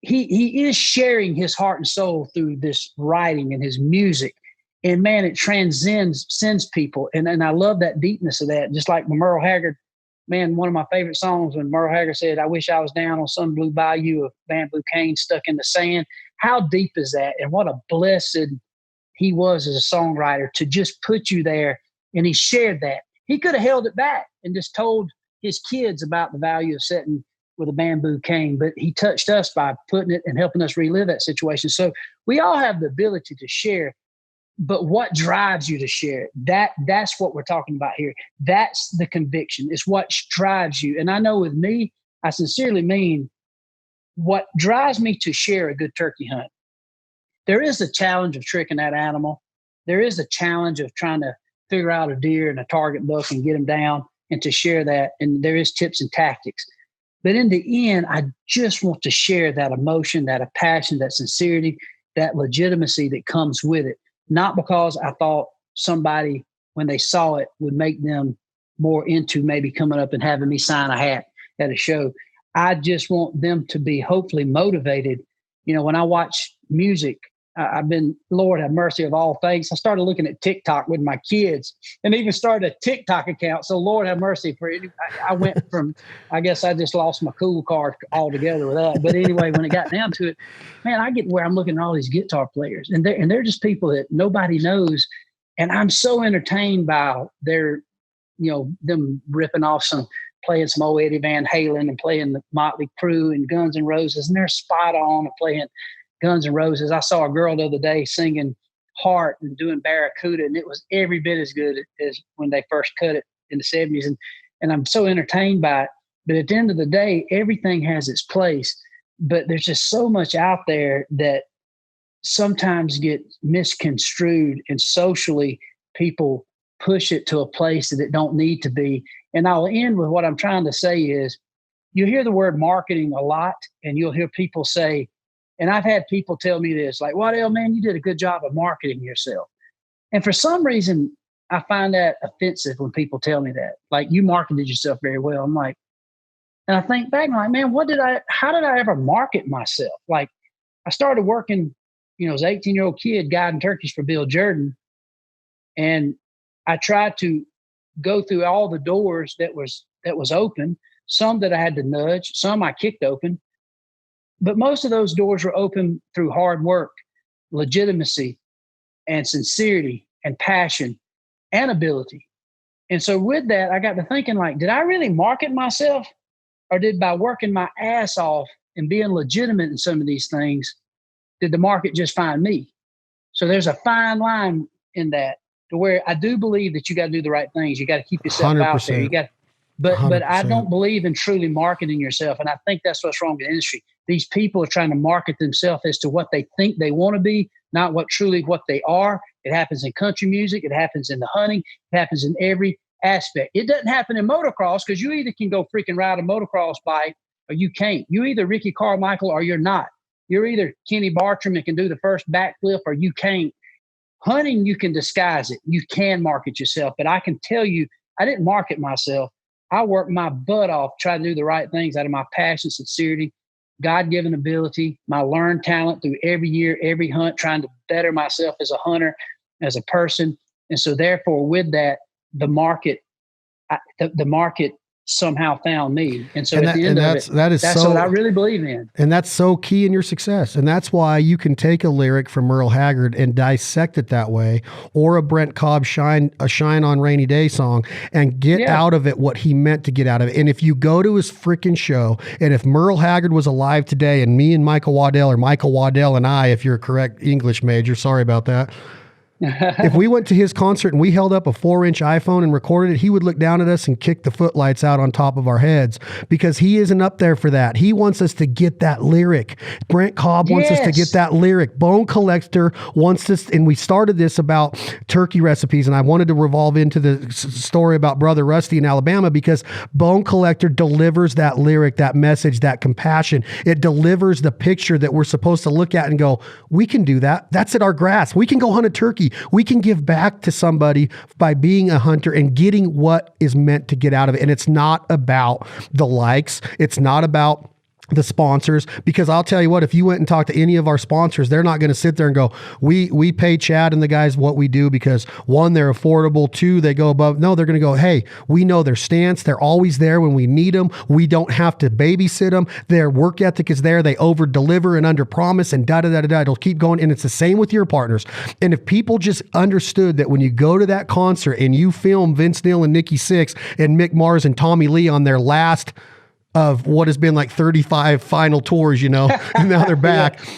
he is sharing his heart and soul through this writing and his music. And man, it sends people. And I love that deepness of that. Just like when Merle Haggard, man, one of my favorite songs when Merle Haggard said, I wish I was down on some blue bayou of bamboo cane stuck in the sand. How deep is that? And what a blessed he was as a songwriter to just put you there. And he shared that. He could have held it back and just told his kids about the value of sitting with a bamboo cane, but he touched us by putting it and helping us relive that situation. So we all have the ability to share, but what drives you to share? That's what we're talking about here. That's the conviction. It's what drives you. And I know with me, I sincerely mean what drives me to share a good turkey hunt. There is a challenge of tricking that animal. There is a challenge of trying to figure out a deer and a target buck and get them down and to share that. And there is tips and tactics. But in the end, I just want to share that emotion, that passion, that sincerity, that legitimacy that comes with it. Not because I thought somebody, when they saw it, would make them more into maybe coming up and having me sign a hat at a show. I just want them to be hopefully motivated. You know, when I watch music, I've been, Lord have mercy of all things. I started looking at TikTok with my kids and even started a TikTok account. So Lord have mercy for it. I went from, I guess I just lost my cool card altogether with that. But anyway, when it got down to it, man, I get where I'm looking at all these guitar players and they're just people that nobody knows. And I'm so entertained by their, you know, them ripping off playing some old Eddie Van Halen and playing the Motley Crue and Guns N' Roses, and they're spot on and playing Guns N' Roses. I saw a girl the other day singing Heart and doing Barracuda, and it was every bit as good as when they first cut it in the 70s. And I'm so entertained by it. But at the end of the day, everything has its place. But there's just so much out there that sometimes get misconstrued, and socially people push it to a place that it don't need to be. And I'll end with what I'm trying to say is you hear the word marketing a lot, and you'll hear people say, and I've had people tell me this, like, Waddell, man, you did a good job of marketing yourself. And for some reason, I find that offensive when people tell me that, like, you marketed yourself very well. I'm like, and I think back, I'm like, man, how did I ever market myself? Like, I started working, you know, as an 18-year-old kid guiding turkeys for Bill Jordan. And I tried to go through all the doors that was open, some that I had to nudge, some I kicked open. But most of those doors were open through hard work, legitimacy, and sincerity, and passion, and ability. And so with that, I got to thinking, like, did I really market myself? Or did by working my ass off and being legitimate in some of these things, did the market just find me? So there's a fine line in that, to where I do believe that you got to do the right things. You got to keep yourself 100%. Out there. You got, but I don't believe in truly marketing yourself. And I think that's what's wrong with the industry. These people are trying to market themselves as to what they think they want to be, not what they are. It happens in country music. It happens in the hunting. It happens in every aspect. It doesn't happen in motocross, because you either can go freaking ride a motocross bike or you can't. You either Ricky Carmichael or you're not. You're either Kenny Bartram and can do the first backflip or you can't. Hunting, you can disguise it. You can market yourself. But I can tell you, I didn't market myself. I worked my butt off trying to do the right things out of my passion, sincerity, God-given ability, my learned talent through every year, every hunt, trying to better myself as a hunter, as a person. And so therefore, with that, the market somehow found me. And so at the end of it, that's what I really believe in. And that's so key in your success. And that's why you can take a lyric from Merle Haggard and dissect it that way, or a Brent Cobb Shine on Rainy Day song, and get out of it what he meant to get out of it. And if you go to his freaking show, and if Merle Haggard was alive today, and me and Michael Waddell, or Michael Waddell and I, if you're a correct English major, sorry about that, if we went to his concert and we held up a 4-inch iPhone and recorded it, he would look down at us and kick the footlights out on top of our heads, because he isn't up there for that. He wants us to get that lyric. Brent Cobb wants us to get that lyric. Bone Collector wants us, and we started this about turkey recipes, and I wanted to revolve into the story about Brother Rusty in Alabama, because Bone Collector delivers that lyric, that message, that compassion. It delivers the picture that we're supposed to look at and go, we can do that. That's at our grasp. We can go hunt a turkey. We can give back to somebody by being a hunter and getting what is meant to get out of it. And it's not about the likes. It's not about the sponsors, because I'll tell you what, if you went and talked to any of our sponsors, they're not going to sit there and go, we pay Chad and the guys what we do because one, they're affordable, two, they go above. No, they're going to go, hey, we know their stance. They're always there when we need them. We don't have to babysit them. Their work ethic is there. They over deliver and under promise and da-da-da-da-da. It'll keep going. And it's the same with your partners. And if people just understood that when you go to that concert and you film Vince Neil and Nikki Sixx and Mick Mars and Tommy Lee on their last of what has been like 35 final tours, and now they're back. Yeah.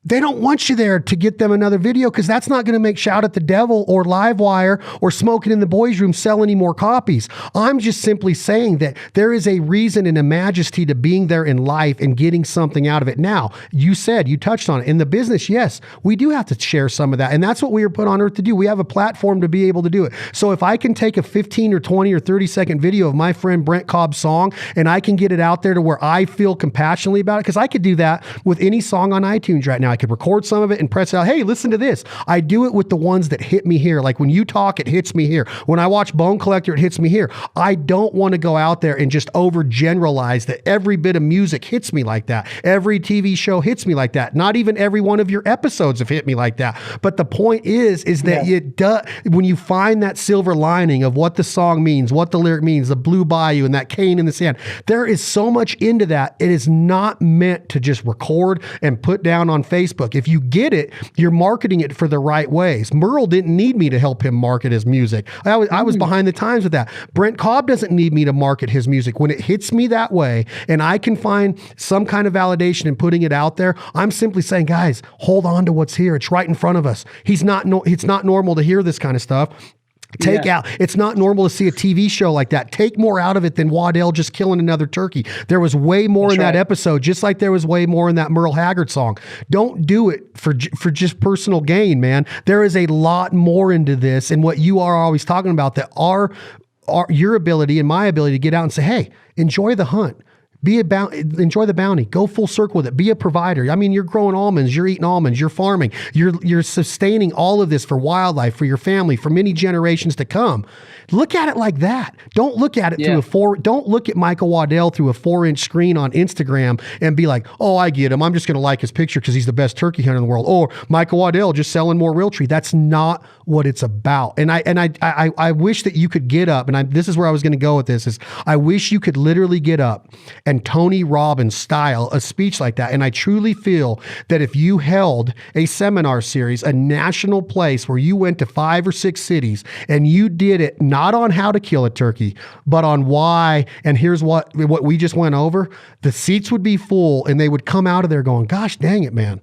They don't want you there to get them another video because that's not going to make Shout at the Devil or Livewire or Smoking in the Boys Room sell any more copies. I'm just simply saying that there is a reason and a majesty to being there in life and getting something out of it. Now, you touched on it. In the business, yes, we do have to share some of that. And that's what we were put on earth to do. We have a platform to be able to do it. So if I can take a 15 or 20 or 30-second video of my friend Brent Cobb's song and I can get it out there to where I feel compassionately about it, because I could do that with any song on iTunes right now. I could record some of it and press out, hey, listen to this. I do it with the ones that hit me here. Like when you talk, it hits me here. When I watch Bone Collector, it hits me here. I don't want to go out there and just overgeneralize that every bit of music hits me like that. Every TV show hits me like that. Not even every one of your episodes have hit me like that. But the point is that it does, when you find that silver lining of what the song means, what the lyric means, the blue bayou and that cane in the sand, there is so much into that. It is not meant to just record and put down on Facebook. If you get it, you're marketing it for the right ways. Merle didn't need me to help him market his music. I was behind the times with that. Brent Cobb doesn't need me to market his music. When it hits me that way and I can find some kind of validation in putting it out there, I'm simply saying, guys, hold on to what's here. It's right in front of us. It's not normal to hear this kind of stuff. Take out. It's not normal to see a TV show like that. Take more out of it than Waddell just killing another turkey. There was way more in that episode, just like there was way more in that Merle Haggard song. Don't do it for just personal gain, man. There is a lot more into this, and what you are always talking about, that your ability and my ability to get out and say, hey, enjoy the hunt. Enjoy the bounty. Go full circle with it. Be a provider. I mean, you're growing almonds. You're eating almonds. You're farming. You're sustaining all of this for wildlife, for your family, for many generations to come. Look at it like that. Don't look at it don't look at Michael Waddell through a 4-inch screen on Instagram and be like, oh, I get him. I'm just going to like his picture because he's the best turkey hunter in the world. Or Michael Waddell just selling more Realtree. That's not what it's about. And I wish that you could get up, and this is where I was going to go with this, is I wish you could literally get up and Tony Robbins style a speech like that. And I truly feel that if you held a seminar series, a national place where you went to 5 or 6 cities and you did it not on how to kill a turkey, but on why, and here's what we just went over, the seats would be full and they would come out of there going, gosh, dang it, man.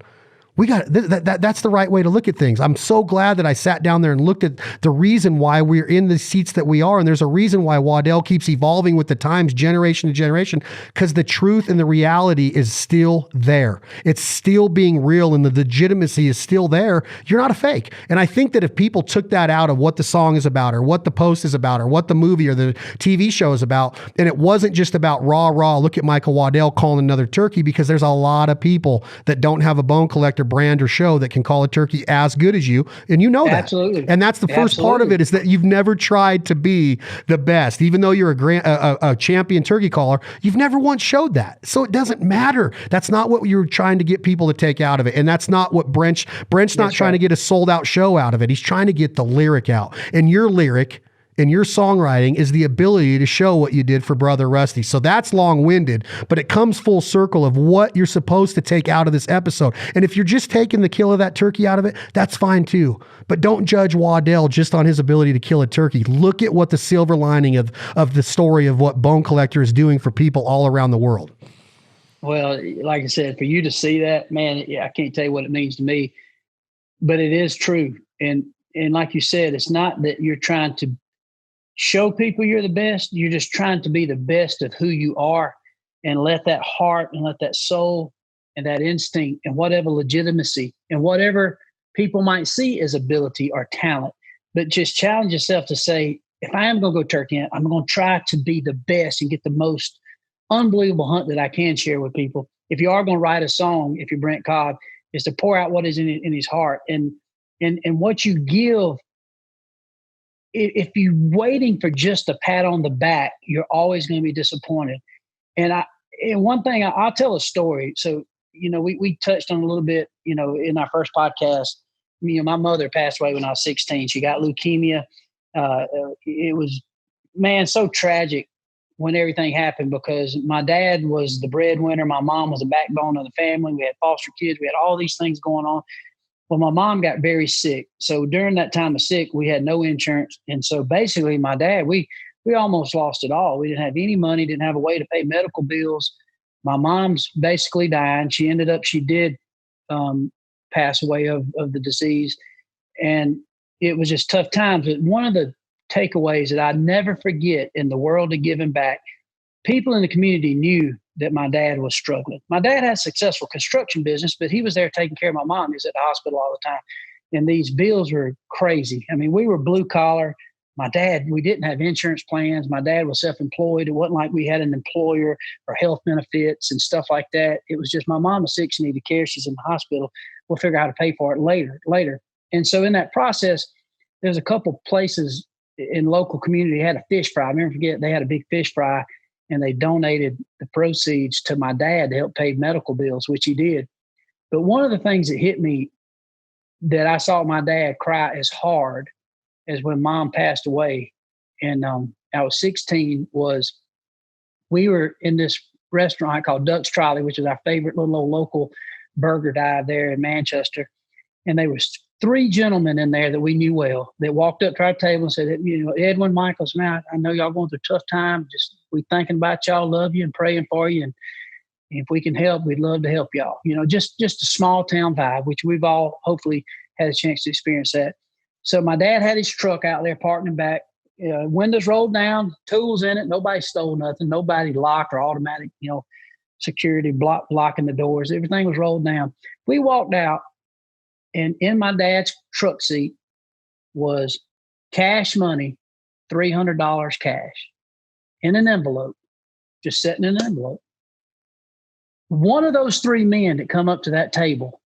We got that's the right way to look at things. I'm so glad that I sat down there and looked at the reason why we're in the seats that we are. And there's a reason why Waddell keeps evolving with the times, generation to generation, because the truth and the reality is still there. It's still being real and the legitimacy is still there. You're not a fake. And I think that if people took that out of what the song is about or what the post is about or what the movie or the TV show is about, and it wasn't just about rah, look at Michael Waddell calling another turkey, because there's a lot of people that don't have a Bone Collector brand or show that can call a turkey as good as you, and you know that. Absolutely. And that's the first part of it, is that you've never tried to be the best. Even though you're a champion turkey caller, you've never once showed that. So it doesn't matter. That's not what you're trying to get people to take out of it. And that's not what Brent's not trying to get a sold out show out of it. He's trying to get the lyric out. And your lyric and your songwriting is the ability to show what you did for Brother Rusty. So that's long-winded, but it comes full circle of what you're supposed to take out of this episode. And if you're just taking the kill of that turkey out of it, that's fine too. But don't judge Waddell just on his ability to kill a turkey. Look at what the silver lining of the story of what Bone Collector is doing for people all around the world. Well, like I said, for you to see that, man, I can't tell you what it means to me, but it is true. And like you said, it's not that you're trying to show people you're the best. You're just trying to be the best of who you are, and let that heart and let that soul and that instinct and whatever legitimacy and whatever people might see as ability or talent, but just challenge yourself to say, if I am going to go turkey hunt, I'm going to try to be the best and get the most unbelievable hunt that I can share with people. If you are going to write a song, if you're Brent Cobb, is to pour out what is in his heart, and what you give. If you're waiting for just a pat on the back, you're always going to be disappointed. And And one thing, I'll tell a story. So, we touched on a little bit, in our first podcast. My mother passed away when I was 16. She got leukemia. It was, man, so tragic when everything happened, because my dad was the breadwinner. My mom was the backbone of the family. We had foster kids. We had all these things going on. Well, my mom got very sick. So during that time of sick, we had no insurance. And so basically my dad, we almost lost it all. We didn't have any money, didn't have a way to pay medical bills. My mom's basically dying. She did pass away of the disease. And it was just tough times. But one of the takeaways that I never forget in the world of giving back, people in the community knew that my dad was struggling. My dad had a successful construction business, but he was there taking care of my mom. He was at the hospital all the time. And these bills were crazy. I mean, we were blue collar. My dad, we didn't have insurance plans. My dad was self-employed. It wasn't like we had an employer or health benefits and stuff like that. It was just my mom was sick. She needed care. She's in the hospital. We'll figure out how to pay for it later. And so in that process, there's a couple places in local community had a fish fry. I never forget, they had a big fish fry, and they donated the proceeds to my dad to help pay medical bills, which he did. But one of the things that hit me that I saw my dad cry as hard as when mom passed away, and I was 16, was we were in this restaurant called Duck's Trolley, which is our favorite little old local burger dive there in Manchester. And there was 3 gentlemen in there that we knew well that walked up to our table and said, Edwin, Michaels, man, I know y'all going through a tough time. Just we thinking about y'all, love you and praying for you. And if we can help, we'd love to help y'all. Just a small town vibe, which we've all hopefully had a chance to experience that. So my dad had his truck out there parked in the back, windows rolled down, tools in it. Nobody stole nothing. Nobody locked or automatic, security blocking the doors. Everything was rolled down. We walked out, and in my dad's truck seat was cash money, $300 cash in an envelope, just sitting in an envelope. One of those 3 men that come up to that table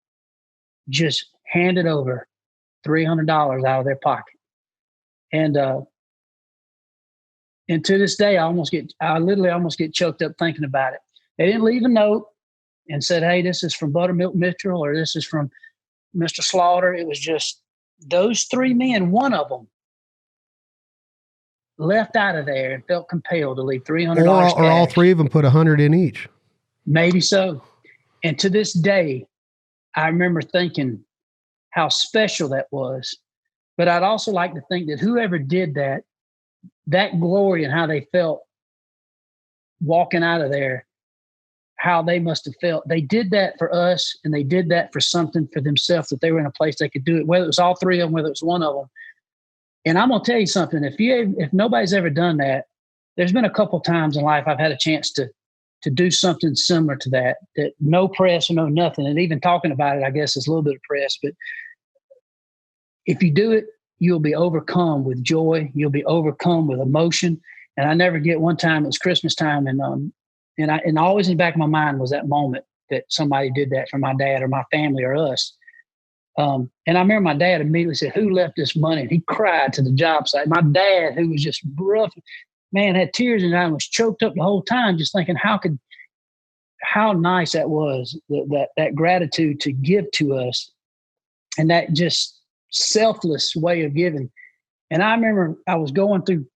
just handed over $300 out of their pocket. And to this day, I literally almost get choked up thinking about it. They didn't leave a note and said, hey, this is from Buttermilk Mitchell, or this is from Mr. Slaughter. It was just those 3 men, one of them left out of there and felt compelled to leave $300 cash. Or all 3 of them put 100 in each. Maybe so. And to this day, I remember thinking how special that was. But I'd also like to think that whoever did that glory and how they felt walking out of there, how they must have felt. They did that for us, and they did that for something for themselves, that they were in a place they could do it, whether it was all 3 of them, whether it was one of them. And I'm going to tell you something. If nobody's ever done that, there's been a couple times in life I've had a chance to do something similar to that no press or no nothing. And even talking about it, I guess, is a little bit of press. But if you do it, you'll be overcome with joy. You'll be overcome with emotion. And I never get one time, it was Christmas time, and always in the back of my mind was that moment that somebody did that for my dad or my family or us. And I remember my dad immediately said, who left this money? And he cried to the job site. My dad, who was just rough, man, had tears in his eyes, was choked up the whole time, just thinking how nice that was, that gratitude to give to us, and that just selfless way of giving. And I remember I was going through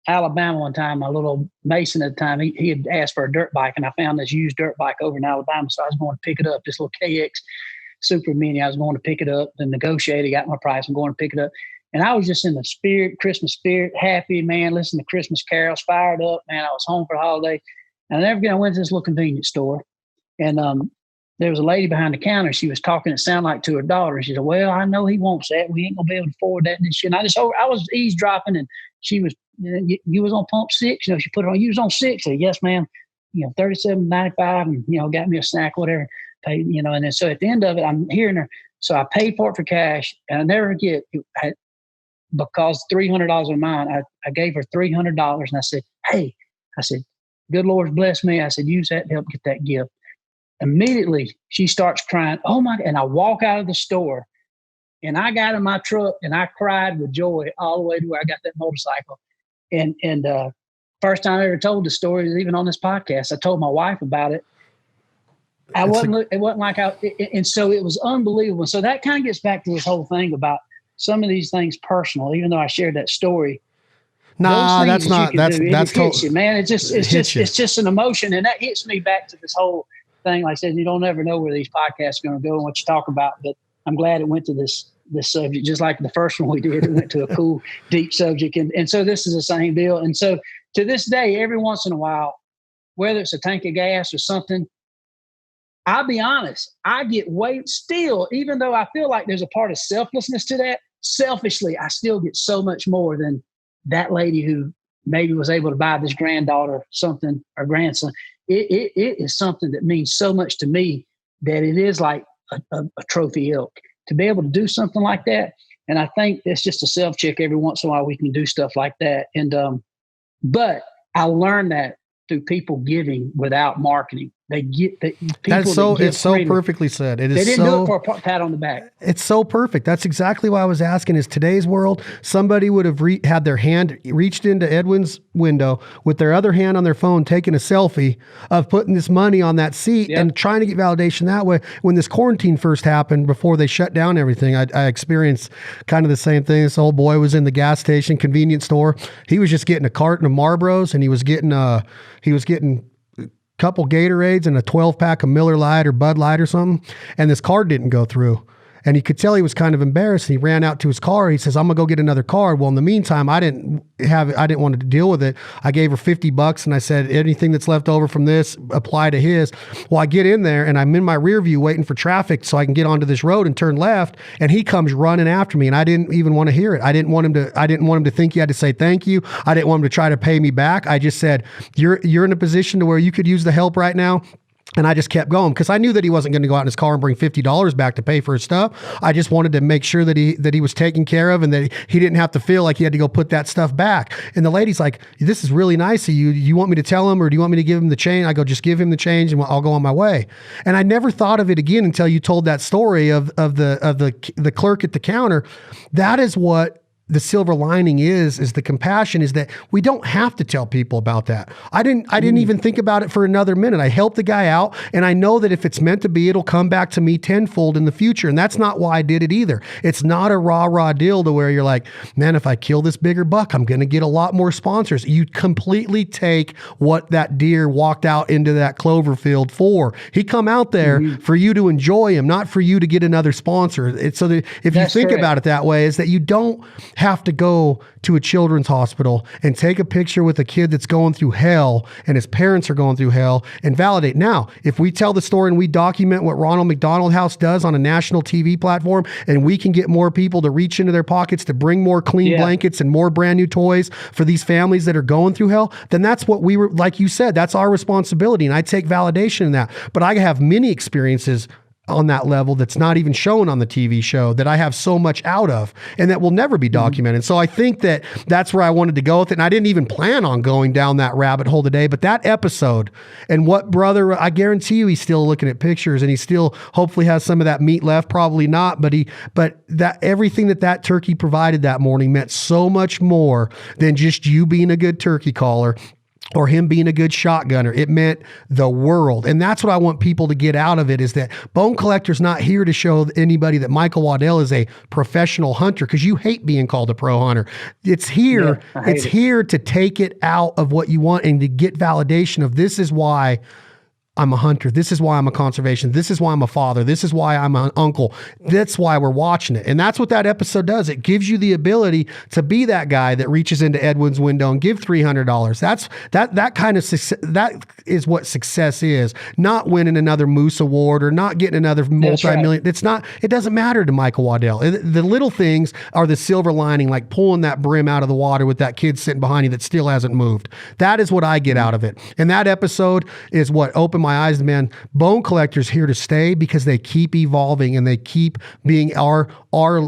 Alabama one time. My little Mason at the time, he had asked for a dirt bike, and I found this used dirt bike over in Alabama. So I was going to pick it up, this little KX Super Mini. I was going to pick it up and negotiate. Got my price. I'm going to pick it up. And I was just in the Christmas spirit, happy, man, listening to Christmas carols, fired up, man. I was home for the holiday. And I never forget, I went to this little convenience store, and there was a lady behind the counter. She was talking, it sounded like to her daughter. And she said, well, I know he wants that. We ain't going to be able to afford that and shit. And I was eavesdropping, and she was, you was on pump 6. She put it on, you was on 6. I said, yes, ma'am. $37.95, and, got me a snack, whatever. Paid, and then so at the end of it, I'm hearing her. So I paid for it for cash, and I never forget, because $300 of mine, I gave her $300, and I said, hey, good Lord's blessed me. I said, use that to help get that gift. Immediately, she starts crying, oh my, and I walk out of the store, and I got in my truck, and I cried with joy all the way to where I got that motorcycle. And first time I ever told the story is even on this podcast. I told my wife about it. It wasn't like and so it was unbelievable. So that kind of gets back to this whole thing about some of these things personal, even though I shared that story. Nah, that's not, that's hits you, man. It's just an emotion. And that hits me back to this whole thing. Like I said, you don't ever know where these podcasts are going to go and what you talk about, but I'm glad it went to this subject, just like the first one we did. It went to a cool, deep subject. And so this is the same deal. And so to this day, every once in a while, whether it's a tank of gas or something, I'll be honest, I get still, even though I feel like there's a part of selflessness to that, selfishly, I still get so much more than that lady who maybe was able to buy this granddaughter something or grandson. It is something that means so much to me that it is like a trophy elk to be able to do something like that. And I think it's just a self check every once in a while. We can do stuff like that. And, but I learned that through people giving without marketing. They get the people. That's so, it's so freely. Perfectly said. It is. They didn't do it for a pat on the back. It's so perfect. That's exactly why I was asking. Is today's world, somebody would have had their hand reached into Edwin's window with their other hand on their phone, taking a selfie of putting this money on that seat and trying to get validation that way. When this quarantine first happened, before they shut down everything, I experienced kind of the same thing. This old boy was in the gas station, convenience store. He was just getting a carton of Marlboros, and he was getting couple Gatorades and a 12-pack of Miller Lite or Bud Light or something, and this card didn't go through. And he could tell he was kind of embarrassed. He ran out to his car. He says, I'm gonna go get another card. Well, in the meantime, I didn't want to deal with it. I gave her $50 and I said, anything that's left over from this, apply to his. Well, I get in there and I'm in my rear view waiting for traffic so I can get onto this road and turn left. And he comes running after me, and I didn't even want to hear it. I didn't want him to think he had to say thank you. I didn't want him to try to pay me back. I just said, you're in a position to where you could use the help right now. And I just kept going because I knew that he wasn't going to go out in his car and bring $50 back to pay for his stuff. I just wanted to make sure that he was taken care of and that he didn't have to feel like he had to go put that stuff back. And the lady's like, this is really nice of you. You want me to tell him, or do you want me to give him the change? I go, just give him the change and I'll go on my way. And I never thought of it again until you told that story of the clerk at the counter. That is what the silver lining is the compassion, is that we don't have to tell people about that. I didn't even think about it for another minute. I helped the guy out, and I know that if it's meant to be, it'll come back to me tenfold in the future. And that's not why I did it either. It's not a rah-rah deal to where you're like, man, if I kill this bigger buck, I'm going to get a lot more sponsors. You completely take what that deer walked out into that Clover Field for. He come out there for you to enjoy him, not for you to get another sponsor. It's so that if you think about it that way, is that you don't have to go to a children's hospital and take a picture with a kid that's going through hell and his parents are going through hell and validate. Now, if we tell the story and we document what Ronald McDonald House does on a national TV platform, and we can get more people to reach into their pockets to bring more clean blankets and more brand new toys for these families that are going through hell, then that's what we were, like you said, that's our responsibility. And I take validation in that. But I have many experiences on that level that's not even shown on the TV show that I have so much out of and that will never be documented. So I think that that's where I wanted to go with it. And I didn't even plan on going down that rabbit hole today, but that episode and what brother, I guarantee you he's still looking at pictures and he still hopefully has some of that meat left, probably not, but that everything that turkey provided that morning meant so much more than just you being a good turkey caller or him being a good shotgunner. It meant the world. And that's what I want people to get out of it, is that Bone Collector's not here to show anybody that Michael Waddell is a professional hunter, because you hate being called a pro hunter. It's here. It's here to take it out of what you want and to get validation of, this is why I'm a hunter. This is why I'm a conservationist. This is why I'm a father. This is why I'm an uncle. That's why we're watching it. And that's what that episode does. It gives you the ability to be that guy that reaches into Edwin's window and give $300. That kind of success, that is what success is. Not winning another Moose Award or not getting another multi-million. It's not, it doesn't matter to Michael Waddell. The little things are the silver lining, like pulling that brim out of the water with that kid sitting behind you that still hasn't moved. That is what I get out of it. And that episode is what opened my eyes, man. Bone Collector's here to stay because they keep evolving and they keep being our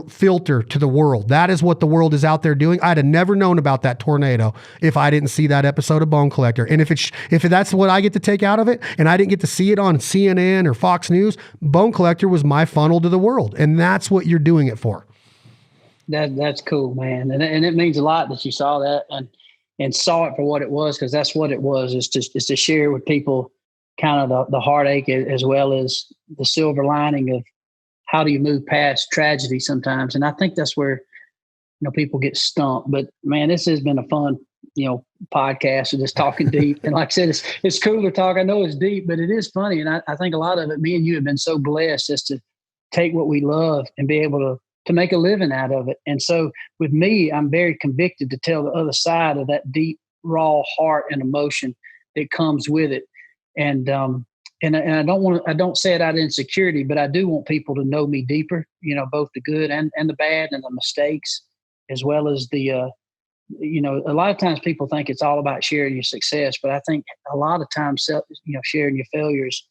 filter to the world. That is what the world is out there doing. I'd have never known about that tornado if I didn't see that episode of Bone Collector. And if that's what I get to take out of it, and I didn't get to see it on CNN or Fox News, Bone Collector was my funnel to the world. And that's what you're doing it for. That's cool, man. And it means a lot that you saw that. And and saw it for what it was, because that's what it was. It's to share with people kind of the heartache as well as the silver lining of how do you move past tragedy sometimes. And I think that's where, people get stumped. But man, this has been a fun, podcast of just talking deep. And like I said, it's cool to talk. I know it's deep, but it is funny. And I think a lot of it, me and you have been so blessed just to take what we love and be able to make a living out of it. And so with me, I'm very convicted to tell the other side of that deep, raw heart and emotion that comes with it. And I don't say it out of insecurity, but I do want people to know me deeper, both the good and the bad and the mistakes, as well as the, a lot of times people think it's all about sharing your success, but I think a lot of times, sharing your failures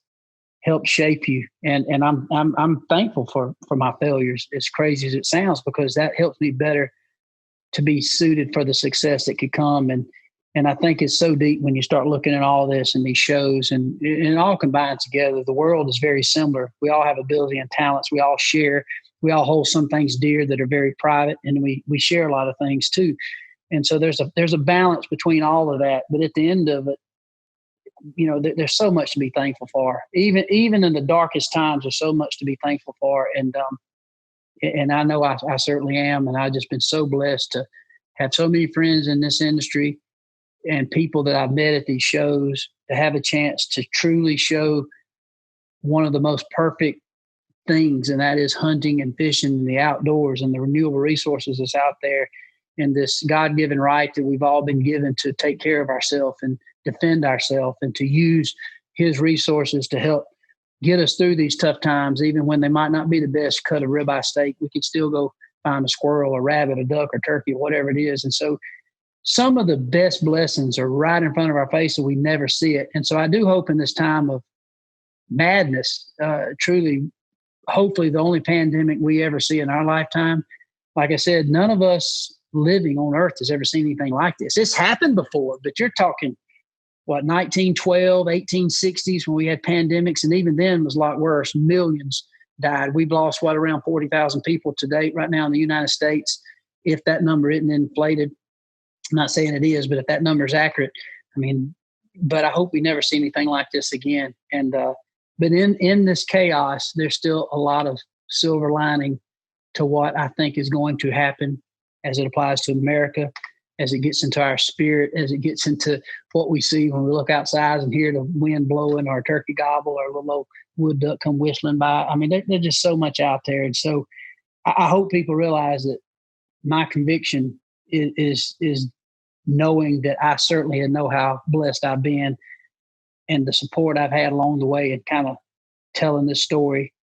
help shape you. And I'm thankful for my failures, as crazy as it sounds, because that helps me better to be suited for the success that could come. And I think it's so deep when you start looking at all this and these shows and it all combined together. The world is very similar. We all have ability and talents. We all share. We all hold some things dear that are very private, and we share a lot of things too. And so there's a balance between all of that. But at the end of it, there's so much to be thankful for. Even in the darkest times, there's so much to be thankful for. And I know I certainly am. And I've just been so blessed to have so many friends in this industry and people that I've met at these shows, to have a chance to truly show one of the most perfect things, and that is hunting and fishing in the outdoors and the renewable resources that's out there, and this God-given right that we've all been given to take care of ourselves and defend ourselves and to use his resources to help get us through these tough times. Even when they might not be the best cut of ribeye steak, we can still go find a squirrel, a rabbit, a duck, or turkey, whatever it is. And so some of the best blessings are right in front of our face and we never see it. And so I do hope in this time of madness, truly, hopefully the only pandemic we ever see in our lifetime, like I said, none of us living on earth has ever seen anything like this. It's happened before, but you're talking, 1912, 1860s when we had pandemics, and even then it was a lot worse. Millions died. We've lost, around 40,000 people to date right now in the United States. If that number isn't inflated, I'm not saying it is, but if that number is accurate, but I hope we never see anything like this again. And, but in this chaos, there's still a lot of silver lining to what I think is going to happen as it applies to America, as it gets into our spirit, as it gets into what we see when we look outside and hear the wind blowing or a turkey gobble or a little old wood duck come whistling by. There's just so much out there. And so I hope people realize that my conviction is knowing that I certainly know how blessed I've been and the support I've had along the way, and kind of telling this story,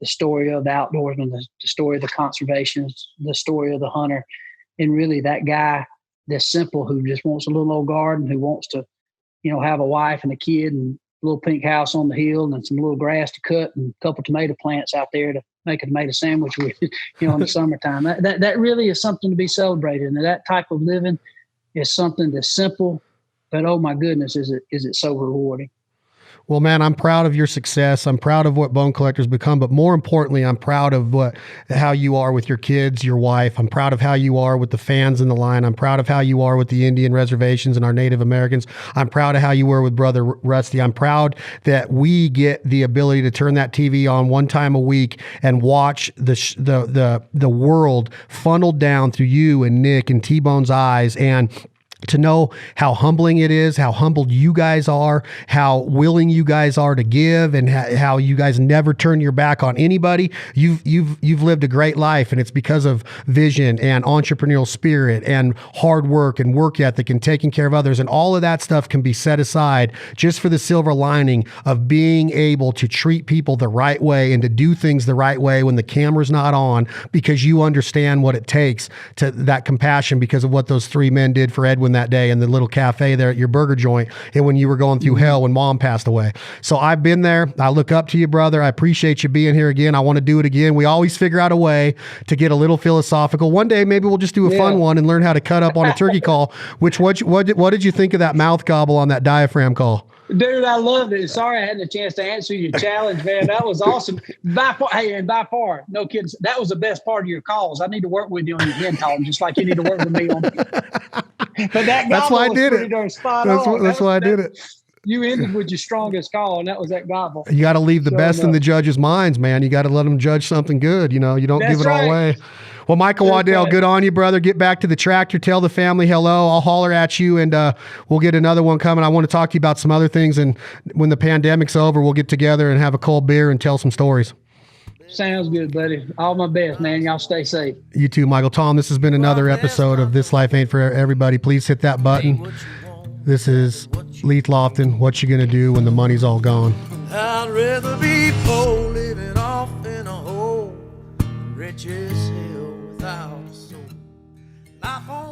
the story of the outdoorsman, the story of the conservationist, the story of the hunter, and really that guy that's simple, who just wants a little old garden, who wants to, have a wife and a kid and a little pink house on the hill and some little grass to cut and a couple tomato plants out there to make a tomato sandwich with, in the summertime. That really is something to be celebrated. And that type of living is something that's simple, but oh my goodness, is it so rewarding. Well, man, I'm proud of your success. I'm proud of what Bone Collector's become, but more importantly, I'm proud of how you are with your kids, your wife. I'm proud of how you are with the fans in the line. I'm proud of how you are with the Indian reservations and our Native Americans. I'm proud of how you were with Brother Rusty. I'm proud that we get the ability to turn that TV on one time a week and watch the world funneled down through you and Nick and T-Bone's eyes, and to know how humbling it is, how humbled you guys are, how willing you guys are to give, and how you guys never turn your back on anybody. You've lived a great life, and it's because of vision and entrepreneurial spirit and hard work and work ethic and taking care of others. And all of that stuff can be set aside just for the silver lining of being able to treat people the right way and to do things the right way when the camera's not on, because you understand what it takes, to that compassion, because of what those three men did for Edwin that day in the little cafe there at your burger joint, and when you were going through hell when Mom passed away. So I've been there. I look up to you, brother. I appreciate you being here again. I want to do it again. We always figure out a way to get a little philosophical. One day maybe we'll just do a fun one and learn how to cut up on a turkey call. What did you think of that mouth gobble on that diaphragm call? Dude, I loved it. Sorry I hadn't a chance to answer your challenge, man. That was awesome. By far, no kidding, that was the best part of your calls. I need to work with you on your hen calling, just like you need to work with me on But that That's why I gobble was did pretty it. darn spot That's on. that's why I did it. You ended with your strongest call, and that was that gobble. You got to leave the Sure best in enough. the judges' minds, man. You got to let them judge something good. You know, you don't That's give it all right. away. Well, Michael That's Waddell, right. good on you, brother. Get back to the tractor. Tell the family hello. I'll holler at you, and we'll get another one coming. I want to talk to you about some other things, and when the pandemic's over, we'll get together and have a cold beer and tell some stories. Sounds good, buddy. All my best, man. Y'all stay safe. You too, Michael. Tom, this has been another episode of This Life Ain't For Everybody. Please hit that button. This is Leith Lofton. What you gonna do when the money's all gone? I'd rather be poor living off in a hole, rich as hell without a soul. Life on